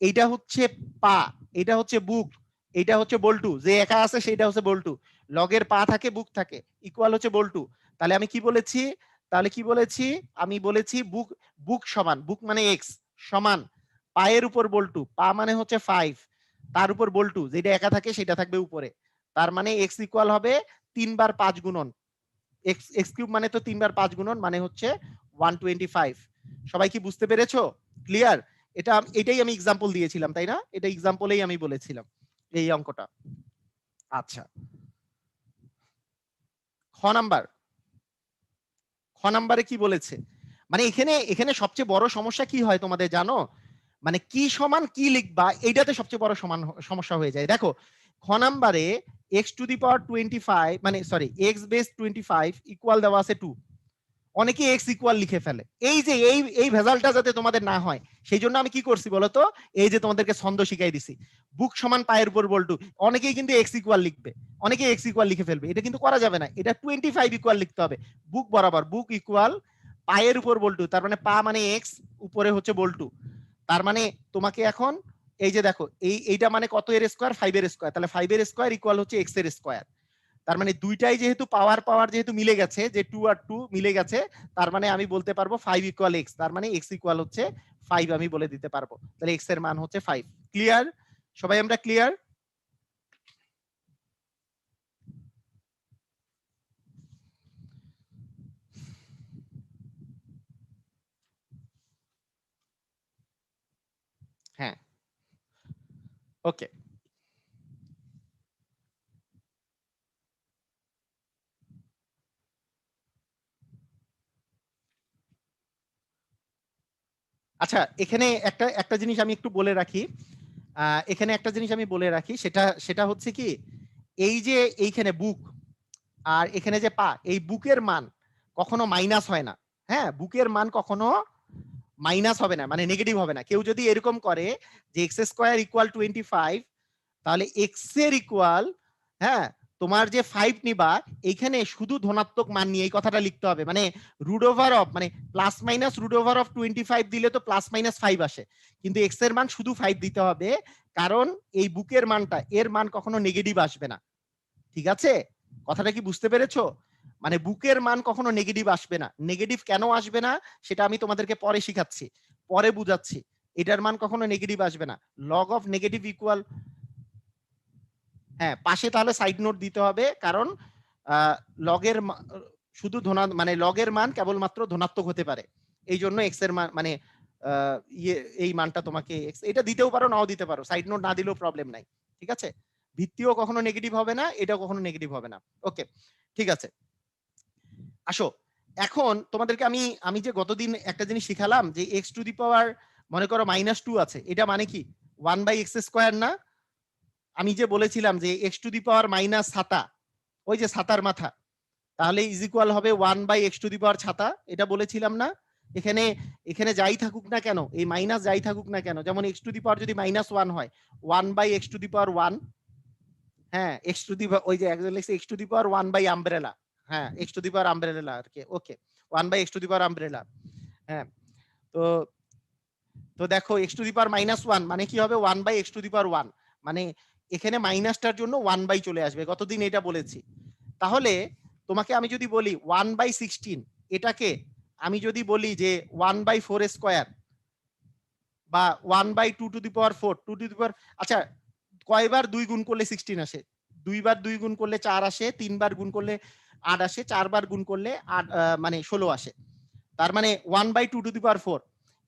এইটা হচ্ছে পা, এটা হচ্ছে বুক, এইটা হচ্ছে বল্টু, যে একা আছে সেটা হচ্ছে বল্টু। লগের পা থাকে বুক থাকে, ইকুয়াল হচ্ছে বল্টু। তাহলে আমি কি বলেছি? আমি বলেছি বুক সমান, বুক মানে এক্স সমান পায়ের উপর বল্টু, পা মানে হচ্ছে 5, তার উপর বল্টু যেটা একা থাকে সেটা থাকবে উপরে। তার মানে এক্স ইকুয়াল হবে 3 বার 5 গুণন, এক্স কিউব মানে তো 3 বার 5 গুণন মানে হচ্ছে 125। সবাই কি বুঝতে পেরেছো? ক্লিয়ার? এটাই আমি এক্সাম্পল দিয়েছিলাম তাই না? এটা এক্সাম্পলেই আমি বলেছিলাম এই অঙ্কটা। আচ্ছা, খ নাম্বার খ নাম্বারে কি বলেছে? মানে এখানে এখানে সবচেয়ে বড় সমস্যা কি হয় তোমাদের জানো? মানে কি সমান কি লিখবা এইটাতে সবচেয়ে বড় সমস্যা হয়ে যায়। দেখো খ নাম্বারে x টু দি পাওয়ার 25 মানে সরি x বেস 25 ইকুয়াল দেওয়া আছে 2, অনেকে x ইকুয়াল লিখে ফেলে। এই যে এই ভেজালটা যাতে তোমাদের না হয় সেই জন্য আমি কি করছি বলতো, এই যে তোমাদেরকে ছন্দ শিখাই দিছি, বুক সমান পায়ের উপর বল্টু। অনেকেই কিন্তু x ইকুয়াল লিখবে, অনেকে x ইকুয়াল লিখে ফেলবে, এটা কিন্তু করা যাবে না, এটা 25 ইকুয়াল লিখতে হবে। বুক বরাবর, বুক ইকুয়াল পায়ের উপর বল্টু, তার মানে পা মানে x, উপরে হচ্ছে বল্টু। তার মানে তোমাকে এখন এই যে দেখো এইটা মানে কত এর স্কয়ার, 5 এর স্কয়ার, তাহলে 5 এর স্কয়ার ইকুয়াল হচ্ছে x এর স্কয়ার। তার মানে দুইটাই যেহেতু পাওয়ার পাওয়ার যেহেতু মিলে গেছে, যে 2 আর 2 মিলে গেছে, তার মানে আমি বলতে পারবো 5 ইকুয়াল x, তার মানে x ইকুয়াল হচ্ছে 5 আমি বলে দিতে পারবো। তাহলে x এর মান হচ্ছে 5। ক্লিয়ার? সবাই আমরা ক্লিয়ার? হ্যাঁ, ওকে। আচ্ছা, এখানে একটা একটা জিনিস আমি একটু বলে রাখি, এখানে একটা জিনিস আমি বলে রাখি, সেটা সেটা হচ্ছে কি, এই যে এইখানে বুক আর এখানে যে পা, এই বুকের মান কখনো মাইনাস হয় না। হ্যাঁ, বুকের মান কখনো মাইনাস হবে না, মানে নেগেটিভ হবে না। কেউ যদি এরকম করে যে এক্স স্কোয়ার ইকুয়াল 25, তাহলে এক্স এর ইকুয়াল, হ্যাঁ, তোমার যে 5 নিবা এইখানে শুধু ধনাত্মক মান নিয়ে এই কথাটা লিখতে হবে। মানে রুট ওভার অফ, মানে plus minus root over of 25 দিলে তো প্লাস মাইনাস 5 আসে, কিন্তু এক্স এর মান শুধু 5 দিতে হবে, কারণ এই বুকের মানটা, এর মান কখনো নেগেটিভ আসবে না। ঠিক আছে? কথাটা কি বুঝতে পেরেছো? মানে বুকের মান কখনো নেগেটিভ আসবে না। নেগেটিভ কেন আসবে না সেটা আমি তোমাদেরকে পরে শিখাচ্ছি, পরে বুঝাচ্ছি। এটার মান কখনো নেগেটিভ আসবে না। লগ অফ নেগেটিভ ইকুয়াল, হ্যাঁ, পাশে তাহলে সাইড নোট দিতে হবে, কারণ লগের শুধু মানে লগের মান কেবলমাত্র ধনাত্মক হতে পারে। এই জন্য এক্স এর মান মানে ইয়ে, এই মানটা তোমাকে এক্স, এটা দিতেও পারো নাও দিতে পারো, সাইড নোট না দিলেও প্রবলেম নাই। ঠিক আছে? ভিত্তিও কখনো নেগেটিভ হবে না, এটাও কখনো নেগেটিভ হবে না। ওকে, ঠিক আছে। আসো, এখন তোমাদেরকে আমি আমি যে গতদিন একটা জিনিস শিখালাম যে এক্স টু দি পাওয়ার মনে করো -2 আছে, এটা মানে কি 1/x স্কয়ার না? আমি যে বলেছিলাম যে x to the power minus ছাতা, ওই যে ছাতার মাথা, তাহলে ইজ ইকুয়াল হবে 1/x টু দি পাওয়ার ছাতা, এটা বলেছিলাম না? এখানে এখানে যাই থাকুক না কেন, এই মাইনাস যাই থাকুক না কেন, যেমন এক্স টু দি পাওয়ার যদি -1 হয়, 1/x টু দি পাওয়ার 1, হ্যাঁ, এক্স টু দি ওই যে একজন লিখছে এক্স টু দি পাওয়ার 1/আমব্রেলা, হ্যাঁ, x to the power umbrella আর কি। Okay, 1/x to the power umbrella. হ্যাঁ, তো তো দেখো এক্স টু দি পাওয়ার -1 মানে কি হবে 1/x টু দি পাওয়ার 1, মানে এখানে মাইনাসটার জন্য 1 চলে আসবে, গতদিন এটা বলেছি। তাহলে তোমাকে আমি যদি বলি 1/16, এটাকে আমি যদি বলি যে 1/4 স্কয়ার বা 1/2 two the power 4, to the পাওয়ার, আচ্ছা কয়বার 2 গুণ করলে 16 আসে? 2 বার 2 গুণ করলে 4 আসে, 3 বার গুণ করলে 8 আসে, 4 বার গুণ করলে 8 মানে 16 আসে। তার মানে 1/2 টু দি পাওয়ার 4,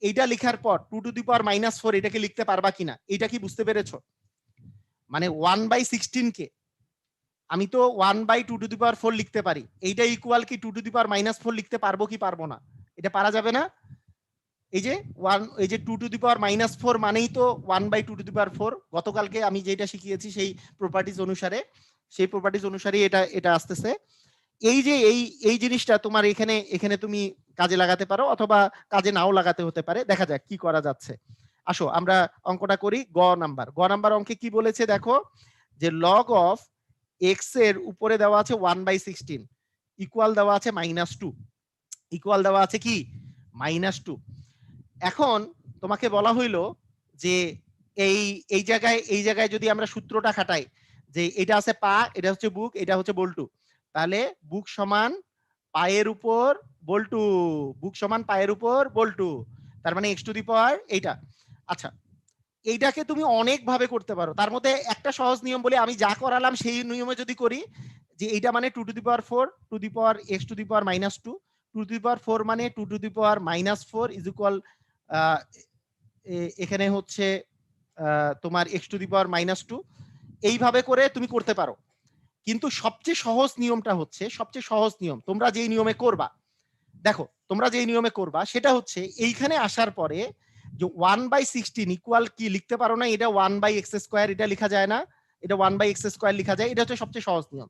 এইটা লেখার পর 2 টু দি পাওয়ার -4 এটাকে লিখতে পারবা কিনা, এটা কি বুঝতে পেরেছো? মানে 1/16 কে আমি তো 1/2 টু দি পাওয়ার 4 লিখতে পারি, এইটা ইকুয়াল কি 2 টু দি পাওয়ার -4 লিখতে পারবো কি পারবো না? এটা পারা যাবে না? এই যে 1, এই যে 2 টু দি পাওয়ার -4 মানেই তো 1/2 টু দি পাওয়ার 4। গতকালকে আমি যেটা শিখিয়েছি সেই প্রপার্টিজ অনুসারে, সেই প্রপার্টিজ অনুসারে এটা এটা আসতেছে। এই যে এই জিনিসটা তোমার এখানে এখানে তুমি কাজে লাগাতে পারো, অথবা কাজে নাও লাগাতে হতে পারে, দেখা যাক কি করা যাচ্ছে। আসো আমরা অঙ্কটা করি। গ নাম্বার অঙ্কে কি বলেছে দেখো, যে লগ অফ এক্স এর উপরে দেওয়া আছে 1/16, ইকুয়াল দেওয়া আছে -2, ইকুয়াল দেওয়া আছে কি -2। এখন তোমাকে বলা হইলো যে এই এই জায়গায় যদি আমরা সূত্রটা খাটাই, যে এটা আছে পা, এটা হচ্ছে বুক, এটা হচ্ছে বল্টু, তাহলে বুক সমান পায়ের উপর বল্টু, বুক সমান পায়ের উপর বল্টু, তার মানে এক্স টু দি পাওয়ার এইটা। আচ্ছা, এইটাকে তুমি অনেক ভাবে করতে পারো, তার মধ্যে একটা সহজ নিয়ম বলে আমি যা করালাম সেই নিয়মে যদি করি, যে এইটা মানে 2 to the power 4 to the power x to the power -2, 2 to the power 4 মানে 2 to the power -4 is equal, এখানে হচ্ছে তোমার x টু দি পাওয়ার -2, এইভাবে করে তুমি করতে পারো। কিন্তু সবচেয়ে সহজ নিয়মটা হচ্ছে, সবচেয়ে সহজ নিয়ম তোমরা যেই নিয়মে করবা, দেখো তোমরা যে নিয়মে করবা সেটা হচ্ছে এইখানে আসার পরে যে 1/16 ইকুয়াল কি লিখতে পারো না, এটা 1/x², এটা লেখা যায় না, এটা 1/x² লেখা যায়, এটা হচ্ছে সবচেয়ে সহজ নিয়ম।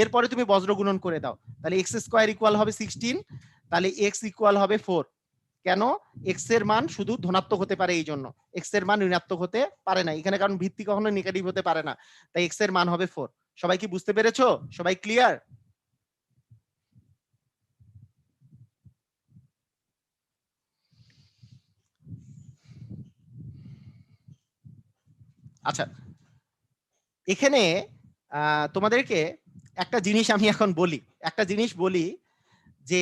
এরপরে তুমি বজ্র গুণন করে দাও, তাহলে x² ইকুয়াল হবে 16, তাহলে x ইকুয়াল হবে 4। কেন? x এর মান শুধু ধনাত্মক হতে পারে, এই জন্য x এর মান ঋণাত্মক হতে পারে না এখানে, কারণ ভিত্তি কখনো নেগেটিভ হতে পারে না, তাই x এর মান হবে 4। সবাই কি বুঝতে পেরেছো? সবাই ক্লিয়ার? আচ্ছা, এখানে তোমাদেরকে একটা জিনিস আমি এখন বলি, একটা জিনিস বলি যে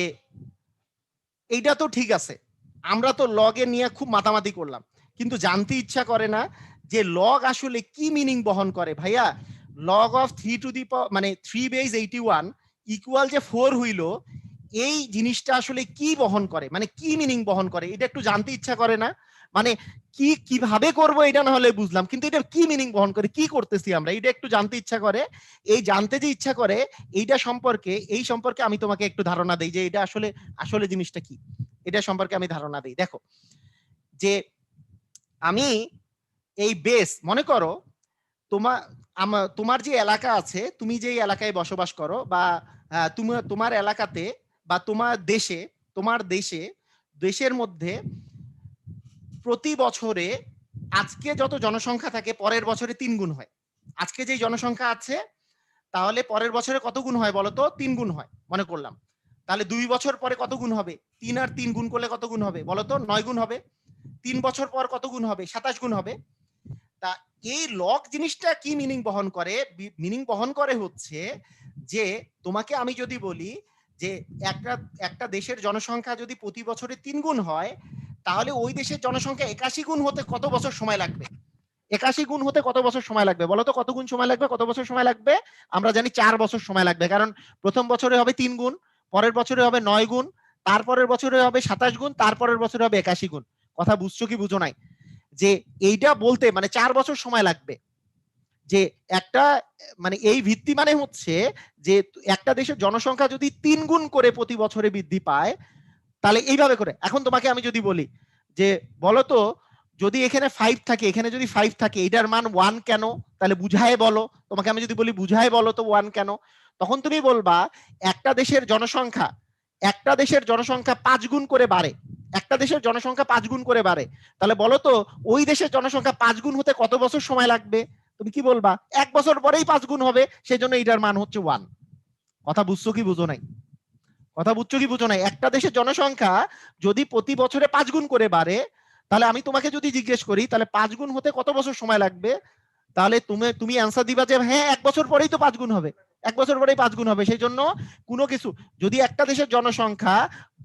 এইটা তো ঠিক আছে, আমরা তো লগের নিয়ে খুব মাতামাতি করলাম, কিন্তু জানতে ইচ্ছা করে না যে লগ আসলে কি মিনিং বহন করে। ভাইয়া, লগ অফ 3/81 ইকুয়াল যে 4 হইল, এই জিনিসটা আসলে কি বহন করে, মানে কি মিনিং বহন করে, এটা একটু জানতে ইচ্ছা করে না? মানে কি কিভাবে করব এটা না হলে বুঝলাম, কিন্তু এটা কি মিনিং বহন করে, কি করতেছি আমরা, এটা একটু জানতে ইচ্ছা করে। এই জানতে যে ইচ্ছা করে এইটা সম্পর্কে, এই সম্পর্কে আমি তোমাকে একটু ধারণা দেই যে এটা আসলে আসলে জিনিসটা কি, এটা সম্পর্কে আমি ধারণা দেই। দেখো, যে আমি এই বেস, মনে করো তোমার যে এলাকা আছে, তুমি যে এলাকায় বসবাস করো, বা তোমার এলাকাতে বা তোমার দেশের মধ্যে প্রতি বছরে আজকে যত জনসংখ্যা থাকে পরের বছরে 3 গুণ হয়। আজকে যে জনসংখ্যা আছে তাহলে পরের বছরে কত গুণ হয় বলো তো? 3 গুণ হয় মনে করলাম। তাহলে 2 বছর পরে কত গুণ হবে? 3 আর 3 গুণ করলে কত গুণ হবে বলো তো? 9 গুণ হবে। 3 বছর পর কত গুণ হবে? 27 গুণ হবে। তা এই লগ জিনিসটা কি মিনিং বহন করে? মিনিং বহন করে হচ্ছে যে তোমাকে আমি যদি বলি যে একটা দেশের জনসংখ্যা যদি প্রতি বছরে 3 গুণ হয়, তাহলে ওই দেশের জনসংখ্যা 81 গুণ হতে কত বছর সময় লাগবে? 81 গুণ হতে কত বছর সময় লাগবে বলো তো? কত গুণ সময় লাগবে, কত বছর সময় লাগবে? আমরা জানি 4 বছর সময় লাগবে, কারণ প্রথম বছরে হবে 3 গুণ, পরের বছরে হবে 9 গুণ, তারপরের বছরে হবে 27 গুণ, তারপরের বছরে হবে 81 গুণ। কথা বুঝছো কি বুঝো নাই? যে এইটা বলতে মানে 4 বছর সময় লাগবে। যে একটা মানে এই ভিত্তি মানে হচ্ছে যে একটা দেশের জনসংখ্যা যদি 3 গুণ করে প্রতি বছরে বৃদ্ধি পায়, তাহলে এইভাবে করে। এখন তোমাকে আমি যদি বলি যে বলো তো, যদি এখানে 5 থাকে, এখানে যদি 5 থাকে, এটার মান 1 কেন? তাহলে বুঝায় বলো। তোমাকে আমি যদি বলি বুঝায় বলো তো 1 কেন, তখন তুমি বলবা একটা দেশের জনসংখ্যা 5 গুণ করে বাড়ে, একটা দেশের জনসংখ্যা 5 গুণ করে বাড়ে। তাহলে বলো তো ওই দেশের জনসংখ্যা 5 গুণ হতে কত বছর সময় লাগবে? তুমি কি বলবা? 1 বছর পরেই 5 গুণ হবে, সেজন্য এটার মান হচ্ছে 1। কথা বুঝছো কি বুঝো নাই? কথা বুঝছো কি বুঝো নাই? একটা দেশের জনসংখ্যা যদি প্রতি বছরে 5 গুণ করে বাড়ে, তাহলে আমি তোমাকে যদি জিজ্ঞেস করি তাহলে 5 গুণ হতে কত বছর সময় লাগবে, তাহলে তুমি অ্যান্সার দিবা যে হ্যাঁ 1 বছর পরেই তো 5 গুণ হবে, 1 বছর পরেই 5 গুণ হবে। সেই জন্য কোনো কিছু যদি একটা দেশের জনসংখ্যা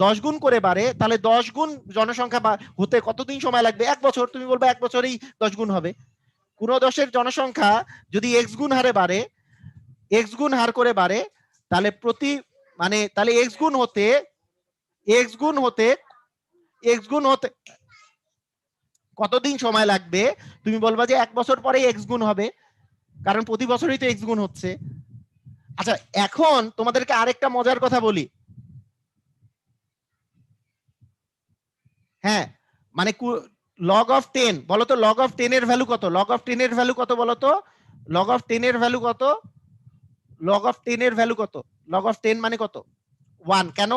10 গুণ করে বাড়ে, তাহলে 10 গুণ জনসংখ্যা হতে কতদিন সময় লাগবে? 1 বছর। তুমি বলবে 1 বছরেই 10 গুণ হবে। কোন দেশের জনসংখ্যা যদি x গুণ হারে বাড়ে, x গুণ হার করে বাড়ে, তাহলে তাহলে x গুণ হতে কতদিন সময় লাগবে? তুমি বলবা যে 1 বছর পরে x গুণ হবে, কারণ প্রতি বছরই তো x গুণ হচ্ছে। আচ্ছা, এখন তোমাদেরকে আরেকটা মজার কথা বলি। হ্যাঁ, মানে লগ অফ 10 বলো তো, লগ অফ 10 এর ভ্যালু কত? লগ অফ 10 এর ভ্যালু কত বলো তো? লগ অফ 10 এর ভ্যালু কত? লগ অফ 10 এর ভ্যালু কত? লগ অফ 10 মানে কত? 1। কেন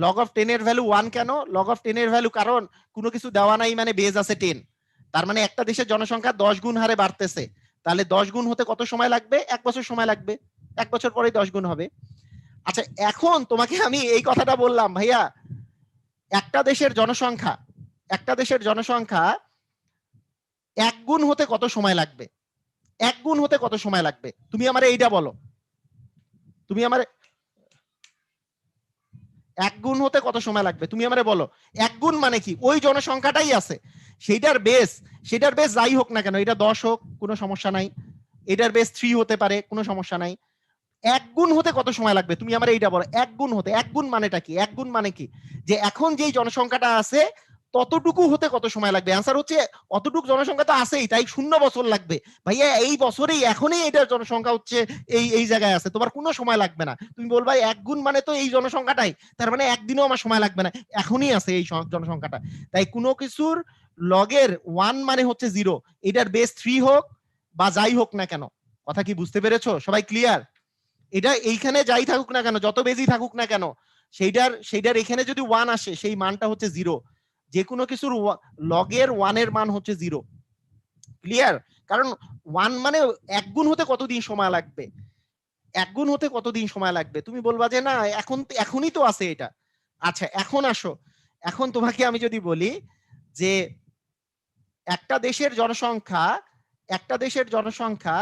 লগ অফ 10 এর ভ্যালু 1? কেন লগ অফ 10 এর ভ্যালু? কারণ কোনো কিছু দেওয়া নাই, মানে বেজ আছে 10, তার মানে একটা দেশের জনসংখ্যা 10 গুণ হারে বাড়তেছে, তাহলে 10 গুণ হতে কত সময় লাগবে? 1 বছর সময় লাগবে। 1 বছর পরেই 10 গুণ হবে। আচ্ছা, এখন তোমাকে আমি এই কথাটা বললাম, ভাইয়া একটা দেশের জনসংখ্যা 1 গুণ হতে কত সময় লাগবে? 1 গুণ হতে কত সময় লাগবে? তুমি আমারে এইটা বলো। তুমি আমারে 1 গুণ হতে কত সময় লাগবে তুমি আমারে বলো। 1 গুণ মানে কি? ওই জনসংখ্যাটাই আছে, সেটার বেস যাই হোক না কেন, এটা 10 হোক কোনো সমস্যা নাই, এটার বেস 3 হতে পারে কোনো সমস্যা নাই। 1 গুণ হতে কত সময় লাগবে তুমি আমারে এইটা বলো। 1 গুণ হতে, 1 গুণ মানেটা কি? 1 গুণ মানে কি? যে এখন যেই জনসংখ্যাটা আছে ততটুকু হতে কত সময় লাগবে? অ্যান্সার হচ্ছে অতটুকু জনসংখ্যা তো আছেই, তাই 0 বছর লাগবে। ভাইয়া এই বছরেই এখনই এটার জনসংখ্যা হচ্ছে এই জায়গায় আছে, তোমার কোনো সময় লাগবে না। তুমি বলবা 1 গুণ মানে তো এই জনসংখ্যাটাই, তার মানে একদিনও আমার সময় লাগবে না, এখনই আছে এই জনসংখ্যাটা। তাই কোনো কিছুর লগের 1 মানে হচ্ছে 0, এটার বেস 3 হোক বা যাই হোক না কেন। কথা কি বুঝতে পেরেছো? সবাই ক্লিয়ার? এটা এইখানে যাই থাকুক না কেন, যত বেশি থাকুক না কেন, সেইটার এখানে যদি 1 আসে সেই মানটা হচ্ছে 0। যে কোনো কিছুর লগের 1 এর মান হচ্ছে 0। ক্লিয়ার? কারণ 1 মানে 1 গুণ হতে কতদিন সময় লাগবে? 1 গুণ হতে কতদিন সময় লাগবে? তুমি বলবা যে না এখনই তো আছে এটা। আচ্ছা এখন আসো, এখন তোমাকে আমি যদি বলি যে একটা দেশের জনসংখ্যা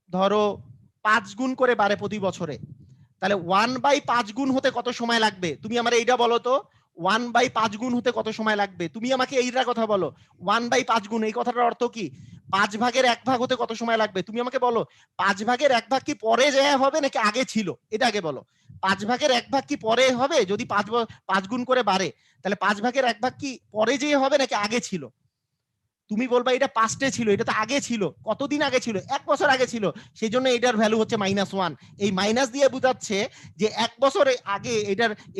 ধরো 5 গুণ করে বাড়ে প্রতি বছরে, তাহলে 1/5 গুণ হতে কত সময় লাগবে? তুমি আমার এইটা বলো তো, 1/5 গুণ হতে কত সময় লাগবে? তুমি আমাকে এইটা কথা বলো, 1/5 গুণ এই কথাটার অর্থ কি? 5 ভাগের 1 ভাগ হতে কত সময় লাগবে? তুমি আমাকে বলো 5 ভাগের 1 ভাগ কি পরে যায় হবে নাকি আগে ছিল? এটা আগে বলো। 5 ভাগের 1 ভাগ কি পরে হবে? যদি 5 গুণ করে বাড়ে, তাহলে 5 ভাগের 1 ভাগ কি পরে যেয়ে হবে নাকি আগে ছিল? তুমি বলবা এটা পাস্টে ছিল, এটা তো আগে ছিল। কতদিন আগে ছিল? 1 বছর আগে ছিল, সেই জন্য এটার ভ্যালু হচ্ছে -1। এই মাইনাস দিয়ে বোঝাচ্ছে যে 1 বছর আগে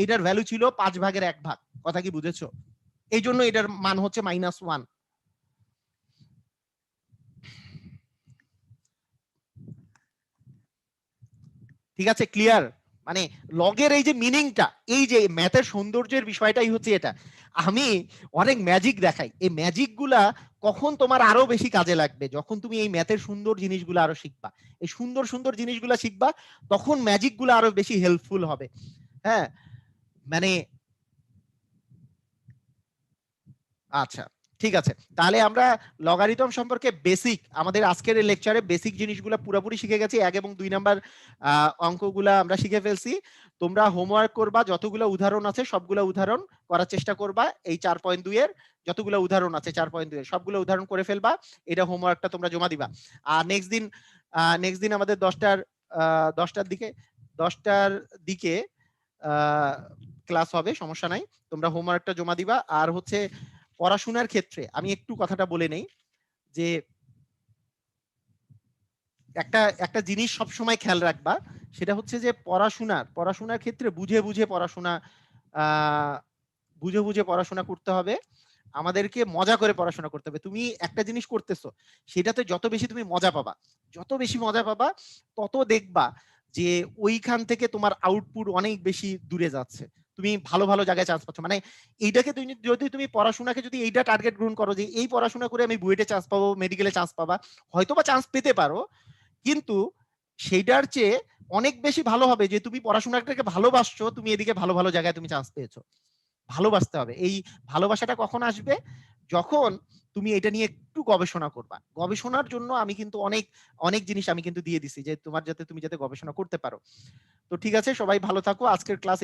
এটার ভ্যালু ছিল 5 ভাগের 1 ভাগ। কথা কি বুঝেছো? এই জন্য এটার মান হচ্ছে -1। ঠিক আছে, ক্লিয়ার? মানে লগের এই যে মিনিংটা, এই যে ম্যাথের সৌন্দর্যের বিষয়টাই হচ্ছে এটা। আমি অনেক ম্যাজিক দেখাই, এই ম্যাজিক গুলা কখন তোমার আরো বেশি কাজে লাগবে? যখন তুমি এই ম্যাথের সুন্দর জিনিসগুলো আরো শিখবা, এই সুন্দর সুন্দর জিনিসগুলো শিখবা, তখন ম্যাজিক গুলো আরো বেশি হেল্পফুল হবে। হ্যাঁ, মানে আচ্ছা ঠিক আছে, তাহলে আমরা লগারিদম সম্পর্কে বেসিক, আমাদের আজকের এই লেকচারে বেসিক জিনিসগুলো পুরোপুরি শিখে গেছি। 1 এবং 2 নাম্বার অঙ্কগুলা আমরা শিখে ফেলছি। তোমরা হোমওয়ার্ক করবা, যতগুলো উদাহরণ আছে সবগুলো উদাহরণ করার চেষ্টা করবা। এই 4.2 এর যতগুলো উদাহরণ আছে 4.2 এর সবগুলো উদাহরণ করে ফেলবা। এটা হোমওয়ার্কটা তোমরা জমা দিবা। আর নেক্সট দিন আমাদের 10টার দিকে ক্লাস হবে, সমস্যা নাই। তোমরা হোমওয়ার্কটা জমা দিবা। আর হচ্ছে পড়াশোনার ক্ষেত্রে আমি একটু কথাটা বলে নেই যে একটা জিনিস সব সময় খেয়াল রাখবা, সেটা হচ্ছে যে পড়াশোনার ক্ষেত্রে বুঝে বুঝে পড়াশোনা বুঝে বুঝে পড়াশোনা করতে হবে। আমাদেরকে মজা করে পড়াশোনা করতে হবে। তুমি একটা জিনিস করতেছো, সেটাতে যত বেশি তুমি মজা পাবা, যত বেশি মজা পাবা, তত দেখবা যে ওইখান থেকে তোমার আউটপুট অনেক বেশি দূরে যাচ্ছে, তুমি ভালো ভালো জায়গায় চান্স পাচ্ছ। মানে এইটাকে তুমি যদি পড়াশোনাকে যদি এইটা টার্গেট গ্রহণ করো যে এই পড়াশোনা করে আমি বুয়েটে চান্স পাবো, মেডিকেলে চান্স পাবা, হয়তো বা চান্স পেতে পারো, কিন্তু সেইটার চেয়ে অনেক বেশি ভালো হবে যে তুমি পড়াশোনাটাকে ভালোবাসছো, তুমি এদিকে ভালো ভালো জায়গায় তুমি চান্স পেয়েছো। ভালোবাসতে হবে। এই ভালোবাসাটা কখন আসবে? যখন তুমি এটা নিয়ে একটু গবেষণা করবা। গবেষণার জন্য আমি কিন্তু অনেক অনেক জিনিস আমি কিন্তু দিয়ে দিছি যে তোমার যাতে তুমি যাতে গবেষণা করতে পারো। তো ঠিক আছে, সবাই ভালো থাকো। আজকের ক্লাস